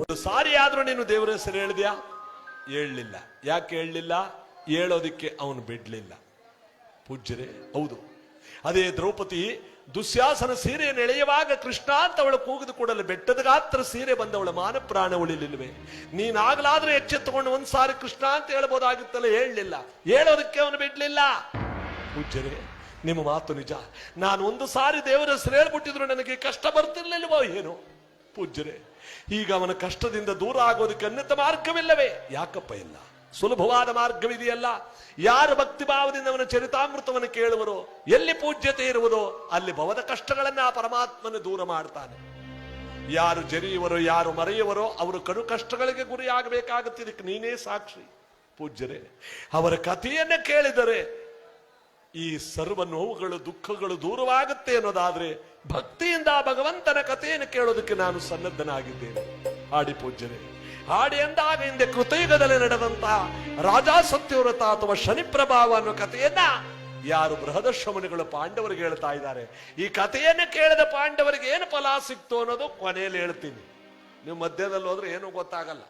ಒಂದು ಸಾರಿ ಆದ್ರೂ ನೀನು ದೇವರ ಹೆಸರು ಹೇಳಿದ್ಯಾ? ಹೇಳಲಿಲ್ಲ. ಯಾಕೆ ಹೇಳಲಿಲ್ಲ? ಹೇಳೋದಿಕ್ಕೆ ಅವನು ಬಿಡ್ಲಿಲ್ಲ. ಪೂಜ್ಯರೇ, ಹೌದು, ಅದೇ ದ್ರೌಪದಿ ದುಶ್ಯಾಸನ ಸೀರೆಯನ್ನು ಎಳೆಯುವಾಗ ಕೃಷ್ಣ ಅಂತ ಅವಳು ಕೂಗಿದು ಕೂಡಲೇ ಬೆಟ್ಟದ ಗಾತ್ರ ಸೀರೆ ಬಂದವಳ ಮಾನ ಪ್ರಾಣ ಉಳಿಲಿಲ್ವೇ? ನೀನಾಗ್ಲಾದ್ರೂ ಎಚ್ಚೆತ್ತುಕೊಂಡು ಒಂದ್ಸಾರಿ ಕೃಷ್ಣ ಅಂತ ಹೇಳ್ಬೋದಾಗಿತ್ತಲ್ಲ, ಹೇಳಲಿಲ್ಲ. ಹೇಳೋದಕ್ಕೆ ಅವನು ಬಿಡ್ಲಿಲ್ಲ. ಪೂಜ್ಯರೇ, ನಿಮ್ಮ ಮಾತು ನಿಜ. ನಾನು ಒಂದು ಸಾರಿ ದೇವರ ಹೆಸರು ಹೇಳ್ಬಿಟ್ಟಿದ್ರು ನನಗೆ ಕಷ್ಟ ಬರ್ತಿರ್ಲಿಲ್ವೋ ಏನೋ? ಪೂಜ್ಯರೇ, ಈಗ ಅವನ ಕಷ್ಟದಿಂದ ದೂರ ಆಗೋದಕ್ಕೆ ಅನ್ಯತ ಮಾರ್ಗವಿಲ್ಲವೇ? ಯಾಕಪ್ಪ ಇಲ್ಲ? ಸುಲಭವಾದ ಮಾರ್ಗವಿದೆಯಲ್ಲ. ಯಾರು ಭಕ್ತಿ ಭಾವದಿಂದ ಅವನ ಚರಿತಾಮೃತವನ್ನು ಕೇಳುವರೋ, ಎಲ್ಲಿ ಪೂಜ್ಯತೆ ಇರುವುದೋ ಅಲ್ಲಿ ಭವದ ಕಷ್ಟಗಳನ್ನ ಆ ಪರಮಾತ್ಮನ ದೂರ ಮಾಡ್ತಾನೆ. ಯಾರು ಜರಿಯುವರೋ, ಯಾರು ಮರೆಯುವರೋ ಅವರು ಕಡು ಕಷ್ಟಗಳಿಗೆ ಗುರಿಯಾಗಬೇಕಾಗುತ್ತೆ. ಇದಕ್ಕೆ ನೀನೇ ಸಾಕ್ಷಿ. ಪೂಜ್ಯರೇ, ಅವರ ಕಥೆಯನ್ನ ಕೇಳಿದರೆ ಈ ಸರ್ವ ನೋವುಗಳು ದುಃಖಗಳು ದೂರವಾಗುತ್ತೆ ಅನ್ನೋದಾದ್ರೆ ಭಕ್ತಿಯಿಂದ ಭಗವಂತನ ಕಥೆಯನ್ನು ಕೇಳೋದಕ್ಕೆ ನಾನು ಸನ್ನದ್ಧನಾಗಿದ್ದೇನೆ. ಹಾಡಿ ಪೂಜ್ಯರೇ, ಹಾಡಿ ಅಂದಾಗ ಹಿಂದೆ ಕೃತಯುಗದಲ್ಲಿ ನಡೆದಂತಹ ರಾಜಾ ಸತ್ಯವ್ರತ ಅಥವಾ ಶನಿ ಪ್ರಭಾವ ಅನ್ನೋ ಕಥೆಯನ್ನ ಯಾರು ಬೃಹದಶ್ರಮಣಿಗಳು ಪಾಂಡವರಿಗೆ ಹೇಳ್ತಾ ಇದ್ದಾರೆ. ಈ ಕಥೆಯನ್ನ ಕೇಳಿದ ಪಾಂಡವರಿಗೆ ಏನು ಫಲ ಸಿಕ್ತು ಅನ್ನೋದು ಕೊನೆಯಲ್ಲಿ ಹೇಳ್ತೀನಿ. ನೀವು ಮಧ್ಯದಲ್ಲಿ ಹೋದ್ರೆ ಏನು ಗೊತ್ತಾಗಲ್ಲ.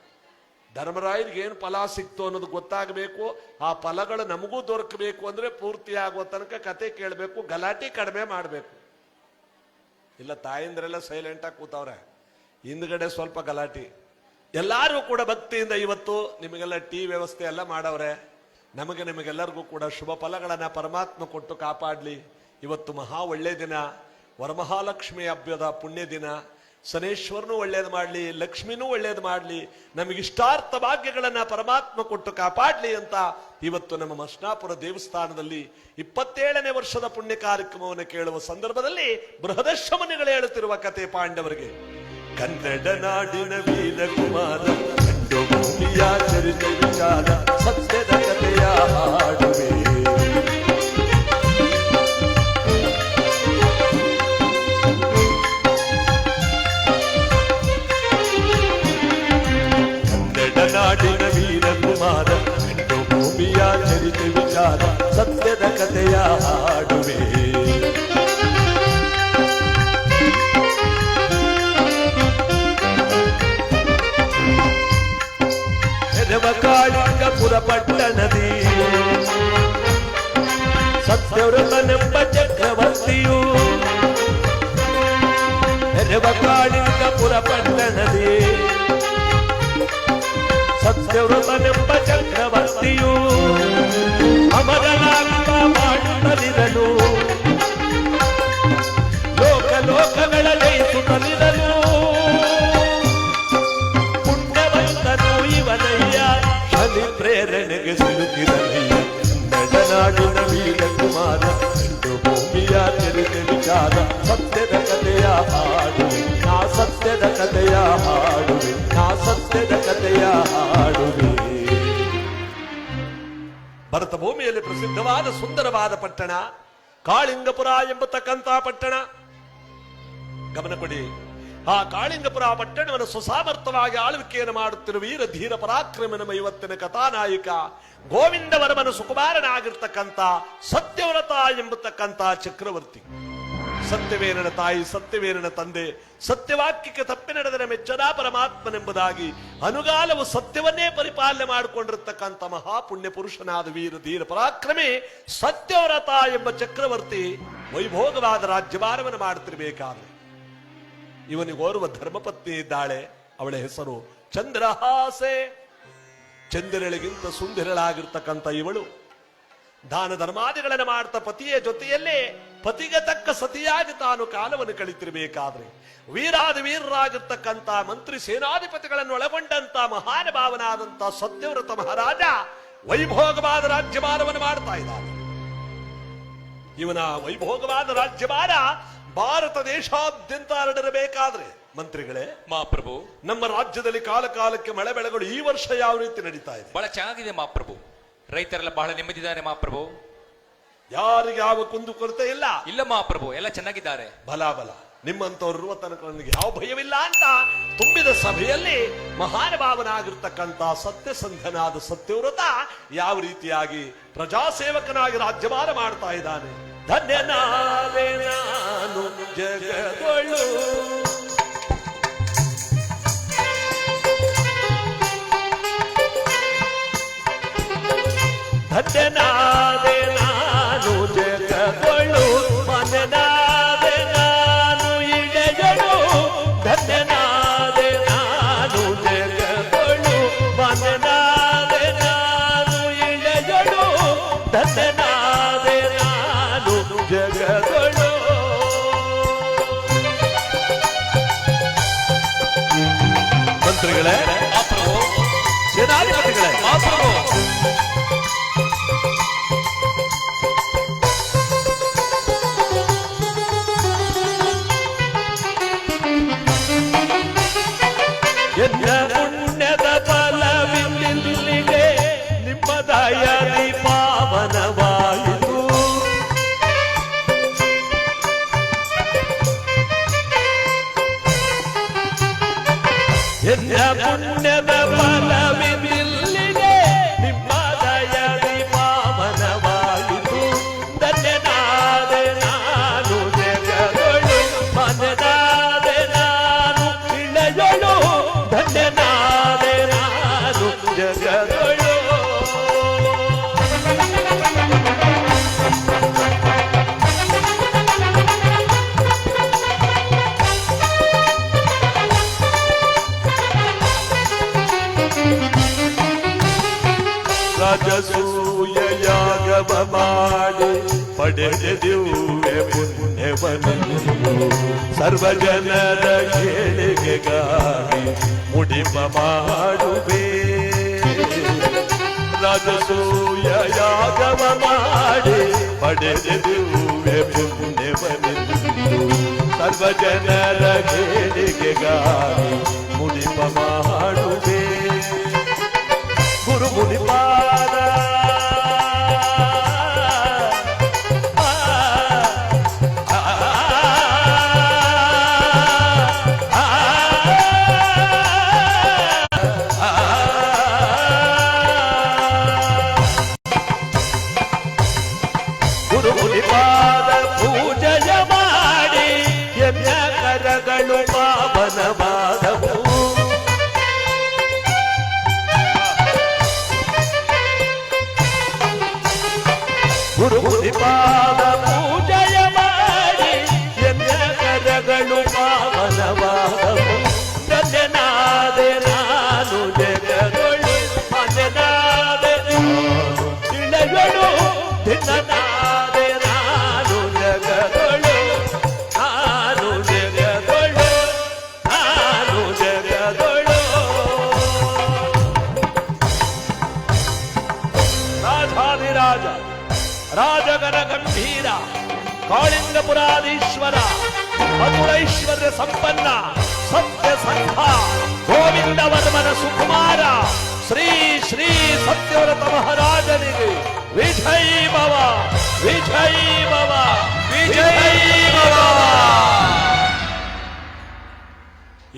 ಧರ್ಮರಾಯರಿಗೆ ಏನು ಫಲ ಸಿಕ್ತು ಅನ್ನೋದು ಗೊತ್ತಾಗಬೇಕು. ಆ ಫಲಗಳು ನಮಗೂ ದೊರಕಬೇಕು ಅಂದ್ರೆ ಪೂರ್ತಿ ಆಗುವ ತನಕ ಕತೆ ಕೇಳಬೇಕು, ಗಲಾಟೆ ಕಡಿಮೆ ಮಾಡಬೇಕು. ಇಲ್ಲ ತಾಯಂದ್ರೆಲ್ಲ ಸೈಲೆಂಟ್ ಆಗಿ ಕೂತವ್ರೆ, ಹಿಂದ್ಗಡೆ ಸ್ವಲ್ಪ ಗಲಾಟೆ. ಎಲ್ಲಾರು ಕೂಡ ಭಕ್ತಿಯಿಂದ ಇವತ್ತು ನಿಮಗೆಲ್ಲ ಟೀ ವ್ಯವಸ್ಥೆ ಎಲ್ಲ ಮಾಡವ್ರೆ. ನಿಮಗೆಲ್ಲರಿಗೂ ಕೂಡ ಶುಭ ಫಲಗಳನ್ನ ಪರಮಾತ್ಮ ಕೊಟ್ಟು ಕಾಪಾಡ್ಲಿ. ಇವತ್ತು ಮಹಾ ಒಳ್ಳೆ ದಿನ, ವರಮಹಾಲಕ್ಷ್ಮಿ ಹಬ್ಬದ ಪುಣ್ಯ ದಿನ. ಶನೇಶ್ವರನು ಒಳ್ಳೇದು ಮಾಡ್ಲಿ, ಲಕ್ಷ್ಮಿನೂ ಒಳ್ಳೇದು ಮಾಡ್ಲಿ, ನಮಗಿಷ್ಟಾರ್ಥ ಭಾಗ್ಯಗಳನ್ನ ಪರಮಾತ್ಮ ಕೊಟ್ಟು ಕಾಪಾಡ್ಲಿ ಅಂತ ಇವತ್ತು ನಮ್ಮ ಮಸ್ನಾಪುರ ದೇವಸ್ಥಾನದಲ್ಲಿ 27ನೇ ವರ್ಷದ ಪುಣ್ಯ ಕಾರ್ಯಕ್ರಮವನ್ನು ಕೇಳುವ ಸಂದರ್ಭದಲ್ಲಿ ಬೃಹದಶ್ರಮನಿಗಳು ಹೇಳುತ್ತಿರುವ ಕತೆ ಪಾಂಡವರಿಗೆ. ಕನ್ನಡ ನಾಡಿನ ವೀರ ಕುಮಾರ ಕಂಡು ಭೂಮಿಯ ಚರಿತ ವಿಚಾರ ಸತ್ಯದ ಕಥೆಯ ಹಾಡುವೆ. ಕನ್ನಡ ನಾಡಿನ ವೀರ ಕುಮಾರ ಕಂಡು ಭೂಮಿಯ ಚರಿತ ವಿಚಾರ ಸತ್ಯದ ಕಥೆಯ ಹಾಡುವೆ. ಕಾಳಿಂಗಪುರ ಪಟ್ಟಣದಿ ಸತ್ಯವ್ರತನೆಂಬ ಚಕ್ರವರ್ತಿಯು ಕಾಳಿಂಗಪುರ ಪಟ್ಟಣದಿ ಸತ್ಯವ್ರತನೆಂಬ ಚಕ್ರವರ್ತಿಯು ಅಮರನಾಗುವ ಮಾಡುತ್ತಲಿರಲು ಲೋಕ ಲೋಕಗಳ ಜಯಿಸುತ್ತಲಿರಲು ಪುಣ್ಯವಂತನು ಇವನಯ್ಯ ಶನಿ ಪ್ರೇರಣೆಗೆ ಸಿಲುಕಿರಲಯ್ಯ. ನಡೆನಾಡಿನ ವೀರ ಕುಮಾರ ಎಂದು ಭೂಮಿಯ ಚರಿತ ವಿಚಾರ ಸತ್ಯದ ಕಥೆಯ ಹಾಡುವೆ. ನಾ ಸತ್ಯದ ಕಥೆಯ ಹಾಡುವೆ, ನಾ ಸತ್ಯದ ಕಥೆಯ ಹಾಡುವೆ. ಭರತ ಭೂಮಿಯಲ್ಲಿ ಪ್ರಸಿದ್ಧವಾದ ಸುಂದರವಾದ ಪಟ್ಟಣ ಕಾಳಿಂಗಪುರ ಎಂಬತಕ್ಕಂಥ ಪಟ್ಟಣ. ಗಮನ ಕೊಡಿ. ಆ ಕಾಳಿಂಗಪುರ ಪಟ್ಟಣವನ್ನು ಸುಸಾಮರ್ಥವಾಗಿ ಆಳ್ವಿಕೆಯನ್ನು ಮಾಡುತ್ತಿರುವ ವೀರ ಧೀರ ಪರಾಕ್ರಮ ನಮ್ಮ ಇವತ್ತಿನ ಕಥಾನಾಯಕ ಗೋವಿಂದ ವರ್ಮನ ಸುಕುಮಾರನಾಗಿರ್ತಕ್ಕಂಥ ಸತ್ಯವ್ರತ ಎಂಬತಕ್ಕಂಥ ಚಕ್ರವರ್ತಿ. ಸತ್ಯವೇನನ ತಾಯಿ, ಸತ್ಯವೇನನ ತಂದೆ, ಸತ್ಯವಾಕ್ಯಕ್ಕೆ ತಪ್ಪಿ ನಡೆದರೆ ಮೆಚ್ಚದ ಪರಮಾತ್ಮನೆಂಬುದಾಗಿ ಅನುಗಾಲವು ಸತ್ಯವನ್ನೇ ಪರಿಪಾಲನೆ ಮಾಡಿಕೊಂಡಿರ್ತಕ್ಕಂಥ ಮಹಾಪುಣ್ಯ ಪುರುಷನಾದ ವೀರ ಧೀರ ಪರಾಕ್ರಮಿ ಸತ್ಯವ್ರತ ಎಂಬ ಚಕ್ರವರ್ತಿ ವೈಭೋಗವಾದ ರಾಜ್ಯಭಾರವನ್ನು ಮಾಡುತ್ತಿರಬೇಕಾದ್ರೆ ಇವನಿಗೋರ್ವ ಧರ್ಮಪತ್ನಿ ಇದ್ದಾಳೆ. ಅವಳ ಹೆಸರು ಚಂದ್ರಹಾಸೆ. ಚಂದ್ರಳಿಗಿಂತ ಸುಂದರಳಾಗಿರ್ತಕ್ಕಂಥ ಇವಳು ದಾನ ಧರ್ಮಾದಿಗಳನ್ನು ಮಾಡ್ತಾ ಪತಿಯ ಜೊತೆಯಲ್ಲೇ ಪತಿಗೆ ತಕ್ಕ ಸತಿಯಾಗಿ ತಾನು ಕಾಲವನ್ನು ಕಳಿತಿರಬೇಕಾದ್ರೆ ವೀರಾದ ವೀರರಾಗಿರ್ತಕ್ಕಂಥ ಮಂತ್ರಿ ಸೇನಾಧಿಪತಿಗಳನ್ನು ಒಳಗೊಂಡಂತ ಮಹಾನುಭಾವನಾದಂತ ಸತ್ಯವ್ರತ ಮಹಾರಾಜ ವೈಭೋಗವಾದ ರಾಜ್ಯಭಾರವನ್ನು ಮಾಡ್ತಾ ಇದ್ದಾನೆ. ಇವನ ವೈಭೋಗವಾದ ರಾಜ್ಯಭಾರ ಭಾರತ ದೇಶಾದ್ಯಂತ ಹರಡಿರಬೇಕಾದ್ರೆ ಮಂತ್ರಿಗಳೇ, ಮಹಾಪ್ರಭು, ನಮ್ಮ ರಾಜ್ಯದಲ್ಲಿ ಕಾಲ ಕಾಲಕ್ಕೆ ಮಳೆ ಬೆಳೆಗಳು ಈ ವರ್ಷ ಯಾವ ರೀತಿ ನಡೀತಾ ಇದೆ? ಬಹಳ ಚೆನ್ನಾಗಿದೆ ಮಹಾಪ್ರಭು. ರೈತರೆಲ್ಲ ಬಹಳ ನೆಮ್ಮದಿದ್ದಾರೆ ಮಹಾಪ್ರಭು. ಯಾರಿಗೆ ಯಾವ ಕುಂದು ಕೊರತೆ ಇಲ್ಲ. ಇಲ್ಲ ಮಹಾಪ್ರಭು, ಎಲ್ಲ ಚೆನ್ನಾಗಿದ್ದಾರೆ. ಬಲ ಬಲ, ನಿಮ್ಮಂತವ್ರು ಇರುವ ತನಕ ನನಗೆ ಯಾವ ಭಯವಿಲ್ಲ ಅಂತ ತುಂಬಿದ ಸಭೆಯಲ್ಲಿ ಮಹಾನುಭಾವನಾಗಿರ್ತಕ್ಕಂಥ ಸತ್ಯಸಂಧನಾದ ಸತ್ಯವ್ರತ ಯಾವ ರೀತಿಯಾಗಿ ಪ್ರಜಾಸೇವಕನಾಗಿ ರಾಜ್ಯಭಾರ ಮಾಡ್ತಾ ಇದ್ದಾನೆ. ಧನ್ಯನಾದೆ ನಾನು ಜಗದೊಳು ಮಂತ್ರಿಗಳೇ, ಮಹಾಪ್ರಭು, ಸೇನಾಧಿಪತಿಗಳೇ, ಮಹಾಪ್ರಭು. ಎನ್ನ ಪುಣ್ಯದ ಫಲವಿಲ್ಲಿಗೆ ನಿಮ್ಮ ದಯದಿ ಪಾವನವಾಯಿತು. ಎನ್ನ ಪುಣ್ಯದ ಫಲವಿಲ್ಲಿಗೆ ನಿಮ್ಮ ದಯದಿ ಪಾವನವಾಯಿತು. ಧನ್ಯನಾದೆ ನಾನು ಜಗದೊಳು, ಮನನಾದೆ ನಾನು ಇಳೆಯೊಳು, ಧನ್ಯನಾದೆ ನಾನು ಜಗದೊಳು. ರಾಜಸೂಯ ಯಾಗವ ಮಾಡಿ ಪಡೆದ ದಿವ್ಯ ಪುಣ್ಯವನನ್ನು ಸರ್ವಜನರ ಏಳಿಗೆಗಾಗಿ ಮುಡಿಪ ಮಾಡುವೆ. ರಾಜಸೂಯ ಯಾಗವ ಮಾಡಿ ಪಡೆದ ದಿವ್ಯ ಪುಣ್ಯವನನ್ನು ಸರ್ವಜನರ ಏಳಿಗೆಗಾಗಿ ಮುಡಿಪ ಮಾಡುವೆ. ಗುರು ಮುನಿಪಾದ ಗುರು ಮುನಿಪಾದ ಪೂಜೆಯ ಮಾಡಿ ಯಜ್ಞ ಕರಗಳು ಪಾವನವಾದವು. ಗುರು ಮುನಿಪಾದ ಪೂಜೆಯ ಮಾಡಿ ಯಜ್ಞ ಕರಗಳು ಪಾವನವಾದವು. ಧನ್ಯನಾದೆ ನಾನು ಜಗದೊಳು, ಮನನಾದೆ ನಾನು ಇಳೆಯೊಳು, ಧನ್ಯನಾದೆ ನಾನು ಜಗದೊಳು, ನಾನು ಜಗದೊಳು, ನಾನು ಜಗದೊಳು. ರಾಜಾಧಿರಾಜ ರಾಜಗಣ ಗಂಭೀರ ಕಾಳಿಂಗಪುರಾಧೀಶ್ವರ ಮಧುರೈಶ್ವರ್ಯ ಸಂಪನ್ನ ಸತ್ಯ ಸಂಘ ಗೋವಿಂದ ವರ್ಮನ ಸುಕುಮಾರ ಶ್ರೀ ಶ್ರೀ ಸತ್ಯವ್ರತ ಮಹಾರಾಜನಿಗೆ ವಿಜಯ್ ಭವ, ವಿಜಯ್ ಭವ, ವಿಜಯ್ ಭವ.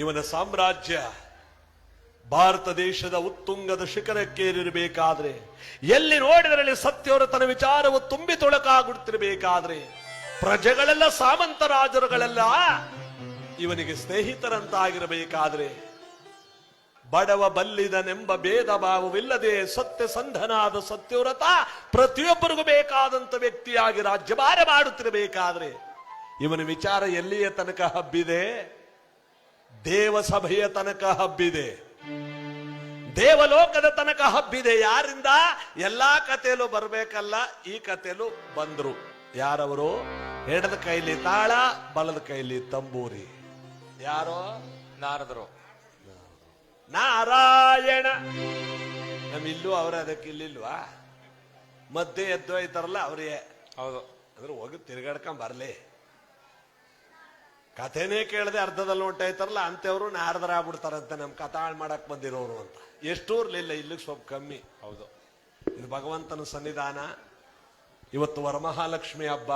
ಇವನ ಸಾಮ್ರಾಜ್ಯ ಭಾರತ ದೇಶದ ಉತ್ತುಂಗದ ಶಿಖರಕ್ಕೇರಿರಬೇಕಾದ್ರೆ, ಎಲ್ಲಿ ನೋಡಿದರಲ್ಲಿ ಸತ್ಯವ್ರತನ ವಿಚಾರವು ತುಂಬಿ ತೊಳಕಾಗುತ್ತಿರಬೇಕಾದ್ರೆ, ಪ್ರಜೆಗಳೆಲ್ಲ ಸಾಮಂತ ರಾಜರುಗಳೆಲ್ಲ ಇವನಿಗೆ ಸ್ನೇಹಿತರಂತಾಗಿರಬೇಕಾದ್ರೆ, ಬಡವ ಬಲ್ಲಿದನೆಂಬ ಭೇದ ಭಾವವಿಲ್ಲದೆ ಸತ್ಯಸಂಧನಾದ ಸತ್ಯವ್ರತ ಪ್ರತಿಯೊಬ್ಬರಿಗೂ ಬೇಕಾದಂತ ವ್ಯಕ್ತಿಯಾಗಿ ರಾಜ್ಯಭಾರ ಮಾಡುತ್ತಿರಬೇಕಾದ್ರೆ, ಇವನ ವಿಚಾರ ಎಲ್ಲಿಯ ತನಕ ಹಬ್ಬಿದೆ? ದೇವಸಭೆಯ ತನಕ ಹಬ್ಬಿದೆ, ದೇವಲೋಕದ ತನಕ ಹಬ್ಬಿದೆ. ಯಾರಿಂದ? ಎಲ್ಲಾ ಕಥೆಯಲ್ಲೂ ಬರ್ಬೇಕಲ್ಲ, ಈ ಕಥೆಯಲ್ಲೂ ಬಂದ್ರು. ಯಾರವರು? ಎಡದ ಕೈಲಿ ತಾಳ, ಬಲದ ಕೈಲಿ ತಂಬೂರಿ. ಯಾರೋ? ನಾರದರು. ನಾರಾಯಣ. ನಮ್ಮಿಲ್ಲೂ ಅವ್ರ ಅದಕ್ಕೆ ಇಲ್ಲಿಲ್ವಾ? ಮಧ್ಯೆ ಎದ್ದು ಹೋಯ್ತಾರಲ್ಲ ಅವ್ರಿಗೆ. ಹೌದು. ಅಂದ್ರೆ ಹೋಗಿ ತಿರ್ಗಾಡ್ಕೊಂಡ್ ಬರ್ಲಿ. ಕಥೆನೇ ಕೇಳದೆ ಅರ್ಧದಲ್ಲಿ ಹೊಂಟಾಯ್ತಾರಲ್ಲ ಅಂತವ್ರು ನಾರದರ ಆಗ್ಬಿಡ್ತಾರಂತೆ, ನಮ್ ಕಥಾಳ್ ಮಾಡಕ್ ಬಂದಿರೋರು ಅಂತ. ಎಷ್ಟೂರ್ಲಿಲ್ಲ, ಇಲ್ಲಿಗೆ ಸ್ವಲ್ಪ ಕಮ್ಮಿ. ಹೌದು. ಇದು ಭಗವಂತನ ಸನ್ನಿಧಾನ. ಇವತ್ತು ವರಮಹಾಲಕ್ಷ್ಮಿ ಹಬ್ಬ.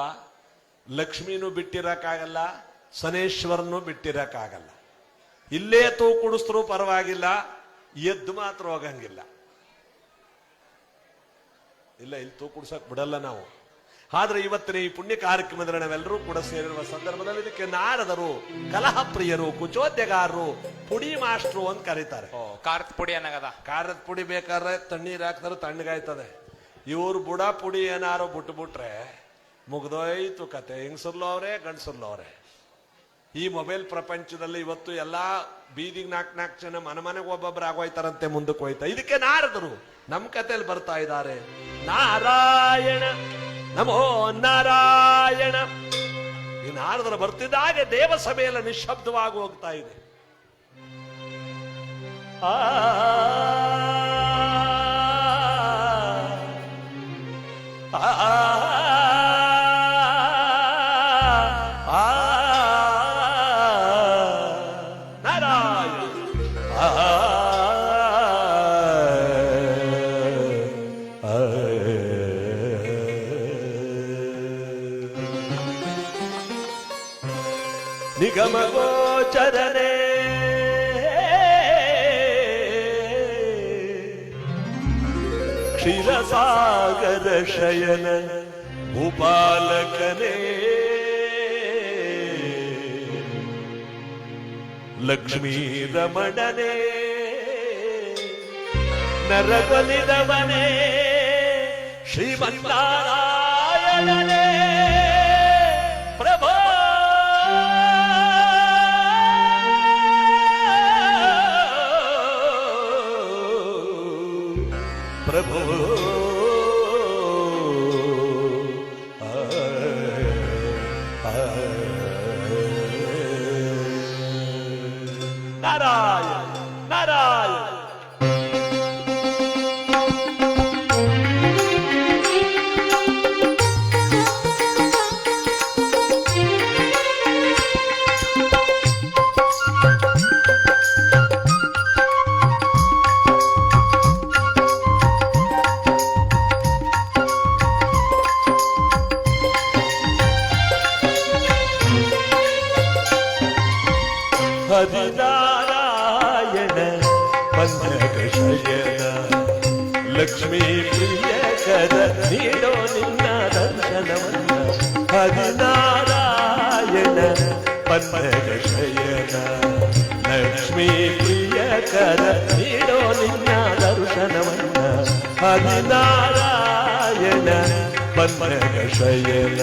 ಲಕ್ಷ್ಮಿನೂ ಬಿಟ್ಟಿರಕ್ಕಾಗಲ್ಲ, ಶನೇಶ್ವರನು ಬಿಟ್ಟಿರಕ್ಕಾಗಲ್ಲ. ಇಲ್ಲೇ ತೂ ಕುಡಿಸ್ತರೂ ಪರವಾಗಿಲ್ಲ, ಎದ್ದು ಮಾತ್ರ ಹೋಗಂಗಿಲ್ಲ. ಇಲ್ಲ, ಇಲ್ಲಿ ತೂ ಕುಡ್ಸಕ್ ಬಿಡಲ್ಲ ನಾವು. ಆದ್ರೆ ಇವತ್ತಿನ ಈ ಪುಣ್ಯ ಕಾರ್ಯಕ್ರಮದಲ್ಲಿ ನಾವೆಲ್ಲರೂ ಕೂಡ ಸೇರಿರುವ ಸಂದರ್ಭದಲ್ಲಿ ಇದಕ್ಕೆ ನಾರದರು, ಕಲಹ ಪ್ರಿಯರು, ಕುಚೋದ್ಯಗಾರರು, ಪುಡಿ ಮಾಸ್ಟ್ರು ಅಂತ ಕರೀತಾರೆ. ಖಾರದ ಪುಡಿ ಅನ್ನಗದ. ಖಾರದ ಪುಡಿ ಬೇಕಾದ್ರೆ ತಣ್ಣೀರ್ ಹಾಕ್ತಾರೆ, ತಣ್ಣಗಾಯ್ತದೆ. ಇವ್ರು ಬುಡ ಪುಡಿ ಏನಾರು ಬಿಟ್ರೆ ಮುಗ್ದೋಯ್ತು ಕತೆ. ಹೆಂಗಸರ್ಲು ಅವ್ರೆ, ಗಂಡಸರ್ಲು ಅವ್ರೆ. ಈ ಮೊಬೈಲ್ ಪ್ರಪಂಚದಲ್ಲಿ ಇವತ್ತು ಎಲ್ಲಾ ಬೀದಿಗೆ ನಾಲ್ಕು ಜನ ಮನೆಗೆ ಒಬ್ಬೊಬ್ರು ಆಗೋಯ್ತಾರಂತೆ, ಮುಂದಕ್ಕೆ ಹೋಯ್ತಾ. ಇದಕ್ಕೆ ನಾರದರು ನಮ್ ಕಥೆಯಲ್ಲಿ ಬರ್ತಾ ಇದ್ದಾರೆ. ನಾರಾಯಣ ನಮೋ ನಾರಾಯಣ. ಈ ನಾರದರು ಬರ್ತಿದ್ದಾಗೆ ದೇವಸಭೆಯೆಲ್ಲ ನಿಶ್ಶಬ್ದವಾಗಿ ಹೋಗ್ತಾ ಇದೆ. ಆ ನಿಗಮ ಗೋಚರನೆ ಕ್ಷೀರಸಾಗರ ಶಯನ ಭೂಪಾಲಕನೇ ಲಕ್ಷ್ಮೀ ರಮಣನೇ ನರಗೊಲಿದವನೇ ಶ್ರೀಮನ್ನಾರಾಯಣನೇ ಪ್ರಭೋ ಪ್ರಭೋ ನಾರಾಯಣ ನಾರಾಯಣ ಹರಿನಾರಾಯಣ ಪಂಚಕ ಶಯನ ಲಕ್ಷ್ಮೀ ಪ್ರಿಯಕರ ನೀಡೋ ನಿನ್ನ ದರ್ಶನವನ್ನ ಹರಿನಾರಾಯಣ ಪಂಚಕ ಶಯನ ಲಕ್ಷ್ಮೀ ಪ್ರಿಯಕರ ನೀಡೋ ನಿನ್ನ ದರ್ಶನವನ್ನ ಹರಿನಾರಾಯಣ ಪಂಚಕ ಶಯನ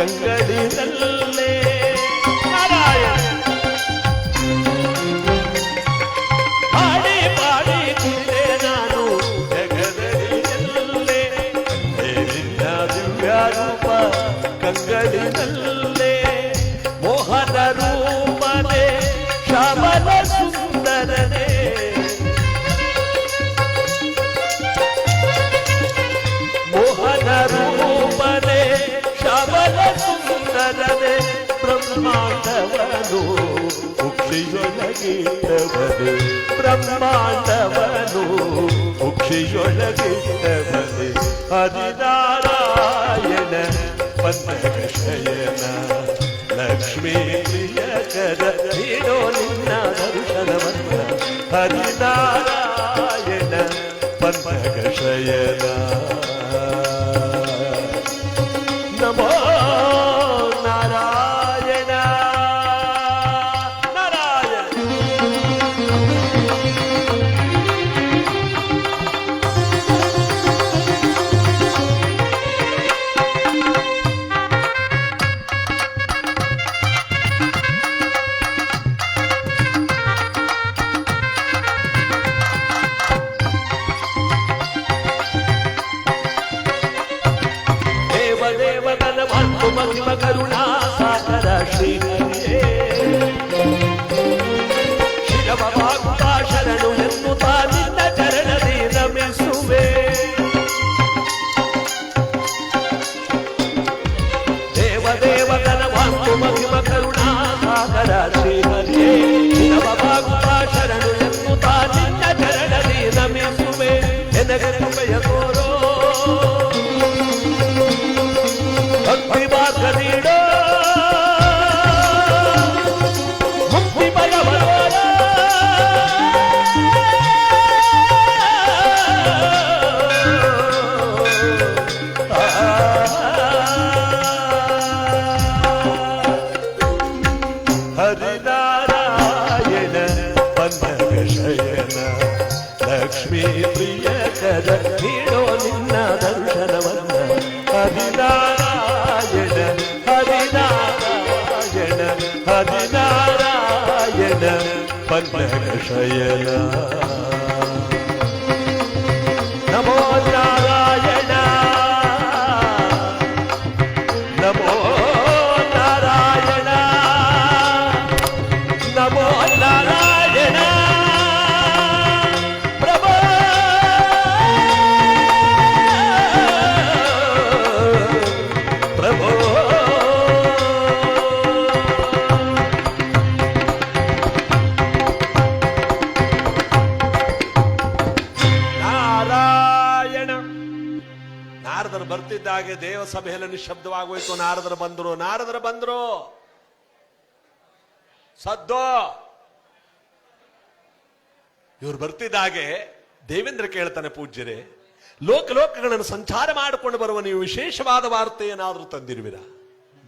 ಕಂಗಡಿನಲ್ಲೇ ನಾರಾಯಣ ಹಾಡಿ ಪಾಡಿ ಕುಂದೆ ನಾನು ಜಗದಡಿಯಲ್ಲೇ ನಿನ್ನ ದಿವ್ಯಾರೂಪ ಕಂಗಡಿನಲ್ಲೇ ಮೋಹನ ರೂಪನೇ ಶ್ಯಾಮಲ ಸುಂದರನೇ ಮೋಹನ ರೂಪನೇ ಶ್ಯಾಮಲ ಸುಂದರನೇ ಬ್ರಹ್ಮಾಂಡವನು ಉಕ್ಷಿಯೊಳಗಿಟ್ಟವನೇ ಬ್ರಹ್ಮಾಂಡವನು ಉಕ್ಷಿಯೊಳಗಿಟ್ಟವನೇ ಹರಿನಾರಾಯಣ ಪಂಚಕ ಶಯನ ಲಕ್ಷ್ಮೀ ಪ್ರಿಯಕರ ನೀಡೋ ನಿನ್ನ ದರ್ಶನವನ್ನ ಹರಿನಾರಾಯಣ ಪಂಚಕ ಶಯನ ನಮೋ ನಾರಾಯಣ ನಾರಾಯಣ ದೇವದೇವತನ ಮತ್ತು ಮಹಿಮ ಕರುಣಾ ಸಾಗರ ಶ್ರೀಹರಿಯೇ ಶಿರವಾಗುತ್ತ ಶರಣು ಎನ್ನುತ್ತಾ ನಿನ್ನ ಚರಣದಿ ರಮಿಸುವೆ ದೇವದೇವತನ ಮತ್ತು ಮಹಿಮ ಕರುಣಾ ಸಾಗರ ಶ್ರೀಹರಿಯೇ ಶಿರವಾಗುತ್ತ ಶರಣು ಎನ್ನುತ್ತಾ ನಿನ್ನ ಚರಣದಿ ರಮಿಸುವೆ ಎನಗೆ ಕೃಪೆಯ ತೋರೋ ಭಕ್ತಿ ಮಾರ್ಗ ನೀಡೋ ದರ್ಶನವನ್ನ ಹರಿನಾರಾಯಣ ಹರಿನಾರಾಯಣ ಹರಿನಾರಾಯಣ ಪನ್ನಗ ಶಯನ ನಮೋ ನಾರಾಯಣ ನಮೋ ನಾರಾಯಣ ನಮೋ ನಾರಾಯಣ ಪ್ರಭೋ ಪ್ರಭೋ ನಾರಾಯಣ. ನಾರದರು ಬರ್ತಿದ್ದಾಗೆ ದೇವ ಸಭೆಯಲ್ಲಿ ನಿಶಬ್ದವಾಗೋಯ್ತು. ನಾರದರು ಬಂದ್ರು ಸದ್ದು. ಇವ್ರು ಬರ್ತಿದ್ದಾಗೆ ದೇವೇಂದ್ರ ಕೇಳ್ತಾನೆ, ಪೂಜ್ಯರೇ, ಲೋಕಗಳನ್ನು ಸಂಚಾರ ಮಾಡಿಕೊಂಡು ಬರುವ ನೀವು ವಿಶೇಷವಾದ ವಾರ್ತೆ ಏನಾದ್ರೂ ತಂದಿರುವಿರಾ?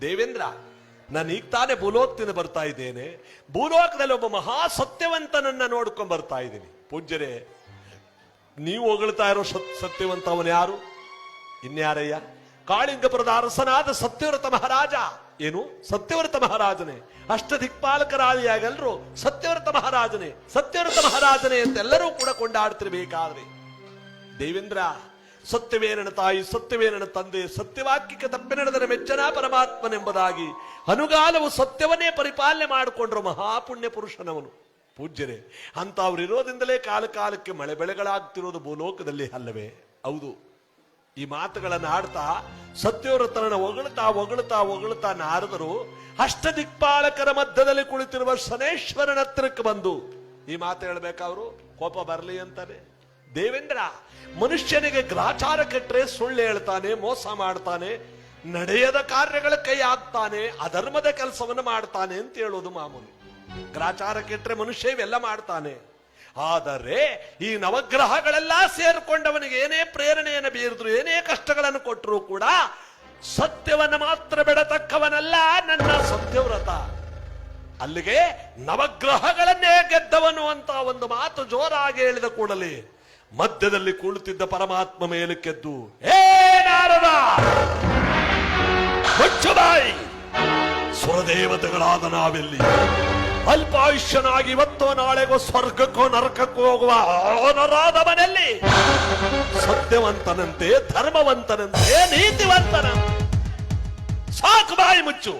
ದೇವೇಂದ್ರ, ನಾನು ಈಗ ತಾನೇ ಭೂಲೋಕದಿಂದ ಬರ್ತಾ ಇದ್ದೇನೆ. ಭೂಲೋಕದಲ್ಲಿ ಒಬ್ಬ ಮಹಾ ಸತ್ಯವಂತನನ್ನ ನೋಡ್ಕೊಂಡ್ ಬರ್ತಾ ಇದ್ದೀನಿ. ಪೂಜ್ಯರೇ, ನೀವು ಹೊಗಳ್ತಾ ಇರೋ ಸತ್ಯವಂತ ಅವನು ಯಾರು? ಇನ್ಯಾರಯ್ಯ? ಕಾಳಿಂಗಪುರದ ಅರಸನಾದ ಸತ್ಯವ್ರತ ಮಹಾರಾಜ. ಏನು ಸತ್ಯವ್ರತ ಮಹಾರಾಜನೇ? ಅಷ್ಟದಿಕ್ಪಾಲಕರಾದಿಯಾಗಲ್ರು ಸತ್ಯವ್ರತ ಮಹಾರಾಜನೇ, ಸತ್ಯವ್ರತ ಮಹಾರಾಜನೇ ಅಂತೆಲ್ಲರೂ ಕೂಡ ಕೊಂಡಾಡ್ತಿರ್ಬೇಕಾದ್ರೆ, ದೇವೇಂದ್ರ, ಸತ್ಯವೇ ನನ್ನ ತಾಯಿ, ಸತ್ಯವೇ ನನ್ನ ತಂದೆ, ಸತ್ಯವಾಕ್ಯಕ್ಕೆ ತಪ್ಪೆ ನಡೆದರೆ ಮೆಚ್ಚನ ಪರಮಾತ್ಮನೆಂಬುದಾಗಿ ಅನುಗಾಲವು ಸತ್ಯವನ್ನೇ ಪರಿಪಾಲನೆ ಮಾಡಿಕೊಂಡ್ರು ಮಹಾಪುಣ್ಯ ಪುರುಷನವನು. ಪೂಜ್ಯರೇ, ಅಂತ ಅವರಿರೋದ್ರಿಂದಲೇ ಕಾಲಕ್ಕೆ ಮಳೆ ಬೆಳೆಗಳಾಗ್ತಿರೋದು ಭೂಲೋಕದಲ್ಲಿ ಅಲ್ಲವೇ? ಹೌದು. ಈ ಮಾತುಗಳನ್ನು ಆಡ್ತಾ ಸತ್ಯವ್ರತನನ್ನು ಹೊಗಳ್ತಾ ನಾರದರು ಅಷ್ಟದಿಕ್ಪಾಲಕರ ಮಧ್ಯದಲ್ಲಿ ಕುಳಿತಿರುವ ಶನೇಶ್ವರನ ಹತ್ರಕ್ಕೆ ಬಂದು ಈ ಮಾತು ಹೇಳ್ಬೇಕಾದ್ರು ಕೋಪ ಬರಲಿ ಅಂತಾನೆ. ದೇವೇಂದ್ರ, ಮನುಷ್ಯನಿಗೆ ಗ್ರಾಚಾರ ಕೆಟ್ಟರೆ ಸುಳ್ಳು ಹೇಳ್ತಾನೆ, ಮೋಸ ಮಾಡ್ತಾನೆ, ನಡೆಯದ ಕಾರ್ಯಗಳ ಕೈ ಹಾಕ್ತಾನೆ, ಅಧರ್ಮದ ಕೆಲಸವನ್ನು ಮಾಡ್ತಾನೆ ಅಂತ ಹೇಳೋದು ಮಾಮೂಲು. ಗ್ರಾಚಾರ ಕೆಟ್ಟರೆ ಮನುಷ್ಯ ಇವೆಲ್ಲ ಮಾಡ್ತಾನೆ. ಆದರೆ ಈ ನವಗ್ರಹಗಳೆಲ್ಲ ಸೇರ್ಕೊಂಡವನಿಗೆ ಏನೇ ಪ್ರೇರಣೆಯನ್ನು ಬೀರಿದ್ರು, ಏನೇ ಕಷ್ಟಗಳನ್ನು ಕೊಟ್ಟರು ಕೂಡ ಸತ್ಯವನ್ನು ಮಾತ್ರ ಬಿಡತಕ್ಕವನಲ್ಲ ನನ್ನ ಸತ್ಯವ್ರತ. ಅಲ್ಲಿಗೆ ನವಗ್ರಹಗಳನ್ನೇ ಗೆದ್ದವನು ಅಂತ ಒಂದು ಮಾತು ಜೋರಾಗಿ ಹೇಳಿದ ಕೂಡಲೇ ಮಧ್ಯದಲ್ಲಿ ಕುಳಿತಿದ್ದ ಪರಮಾತ್ಮ ಮೇಲಕ್ಕೆದ್ದು, ಹೇ ನಾರದ, ಮುಚ್ಚುಬಾಯಿ, ಸುರದೇವತೆಗಳಾದ ನಾವೆಲ್ಲಿ ಅಲ್ಪಾಯುಷ್ಯನಾಗಿ ಇವತ್ತೋ ನಾಳೆಗೋ ಸ್ವರ್ಗಕ್ಕೋ ನರಕಕ್ಕೋ ಹೋಗುವ ಅವನರಾದ ಮನೆಯಲ್ಲಿ ಸತ್ಯವಂತನಂತೆ, ಧರ್ಮವಂತನಂತೆ, ನೀತಿವಂತನಂತೆ. ಸಾಕು, ಬಾಯಿ ಮುಚ್ಚು.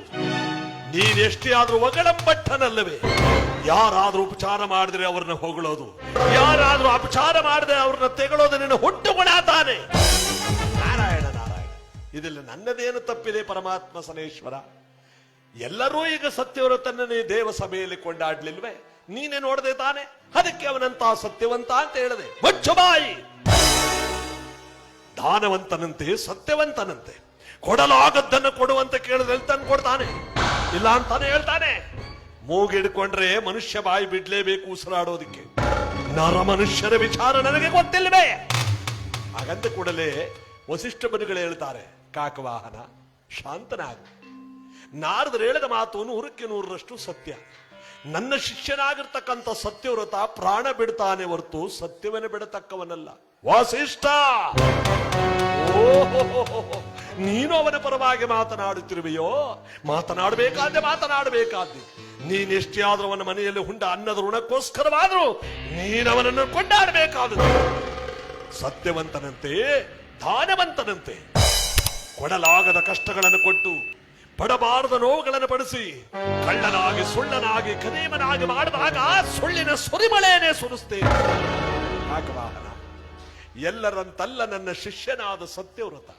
ನೀನೆಷ್ಟೇ ಆದ್ರೂ ಒಗಳಂಬಟ್ಟನಲ್ಲವೇ? ಯಾರಾದ್ರೂ ಉಪಚಾರ ಮಾಡಿದ್ರೆ ಅವ್ರನ್ನ ಹೊಗಳೋದು, ಯಾರಾದ್ರೂ ಅಪಚಾರ ಮಾಡಿದ್ರೆ ಅವ್ರನ್ನ ತೆಗಳೋದು ನಿನ್ನ ಹುಟ್ಟು ಗುಣ ತಾನೆ. ನಾರಾಯಣ ನಾರಾಯಣ, ಇದರಲ್ಲಿ ನನ್ನದೇನು ತಪ್ಪಿದೆ ಪರಮಾತ್ಮ ಸನೇಶ್ವರ? ಎಲ್ಲರೂ ಈಗ ಸತ್ಯವ್ರತನ್ನೇ ದೇವ ಸಭೆಯಲ್ಲಿ ಕೊಂಡಾಡ್ಲಿಲ್ವೇ? ನೀನೇ ನೋಡದೆ ತಾನೆ? ಅದಕ್ಕೆ ಅವನಂತ ಸತ್ಯವಂತ ಅಂತ ಹೇಳಿದೆ. ಮುಚ್ಚು ಬಾಯಿ. ದಾನವಂತನಂತೆ, ಸತ್ಯವಂತನಂತೆ, ಕೊಡಲಾಗದ್ದನ್ನು ಕೊಡುವಂತ ಕೇಳಿದ್ರೆ ತಂದು ಕೊಡ್ತಾನೆ, ಇಲ್ಲ ಅಂತಾನೆ ಹೇಳ್ತಾನೆ. ಮೂಗಿಡ್ಕೊಂಡ್ರೆ ಮನುಷ್ಯ ಬಾಯಿ ಬಿಡ್ಲೇಬೇಕು ಉಸಿರಾಡೋದಿಕ್ಕೆ. ನರ ಮನುಷ್ಯರ ವಿಚಾರ ನನಗೆ ಗೊತ್ತಿಲ್ವೇ? ಹಾಗಂತ ಕೂಡಲೇ ವಸಿಷ್ಠ ಬನುಗಳು ಹೇಳ್ತಾರೆ, ಕಾಕವಾಹನ ಶಾಂತನಾಗ. ನಾರದರು ಹೇಳಿದ ಮಾತು 100ಕ್ಕೆ 100ರಷ್ಟು ಸತ್ಯ. ನನ್ನ ಶಿಷ್ಯನಾಗಿರ್ತಕ್ಕಂಥ ಸತ್ಯವ್ರತ ಪ್ರಾಣ ಬಿಡ್ತಾನೆ ಹೊರತು ಸತ್ಯವನ್ನೇ ಬಿಡತಕ್ಕವನಲ್ಲ. ವಸಿಷ್ಠ, ನೀನು ಅವನ ಪರವಾಗಿ ಮಾತನಾಡುತ್ತಿರುವೆಯೋ? ಮಾತನಾಡಬೇಕಾದ್ದೆ. ನೀನೆಷ್ಟೇ ಆದ್ರೂ ಅವನ ಮನೆಯಲ್ಲಿ ಹುಂಡ ಅನ್ನದ ಋಣಕ್ಕೋಸ್ಕರವಾದ್ರೂ ನೀನವನನ್ನು ಕೊಂಡಾಡಬೇಕಾದದ್ದು. ಸತ್ಯವಂತನಂತೆ, ದಾನವಂತನಂತೆ, ಕೊಡಲಾಗದ ಕಷ್ಟಗಳನ್ನು ಕೊಟ್ಟು ಪಡಬಾರದ ನೋವುಗಳನ್ನು ಪಡಿಸಿ ಕಳ್ಳನಾಗಿ ಸುಳ್ಳನಾಗಿ ಕದೀಮನಾಗಿ ಮಾಡಿದಾಗ ಸುಳ್ಳಿನ ಸುರಿಮಳೆಯನ್ನೇ ಸುರಿಸ್ತೇನೆ. ಕಾಕವಾಹನ, ಎಲ್ಲರಂತಲ್ಲ ನನ್ನ ಶಿಷ್ಯನಾದ ಸತ್ಯವ್ರತ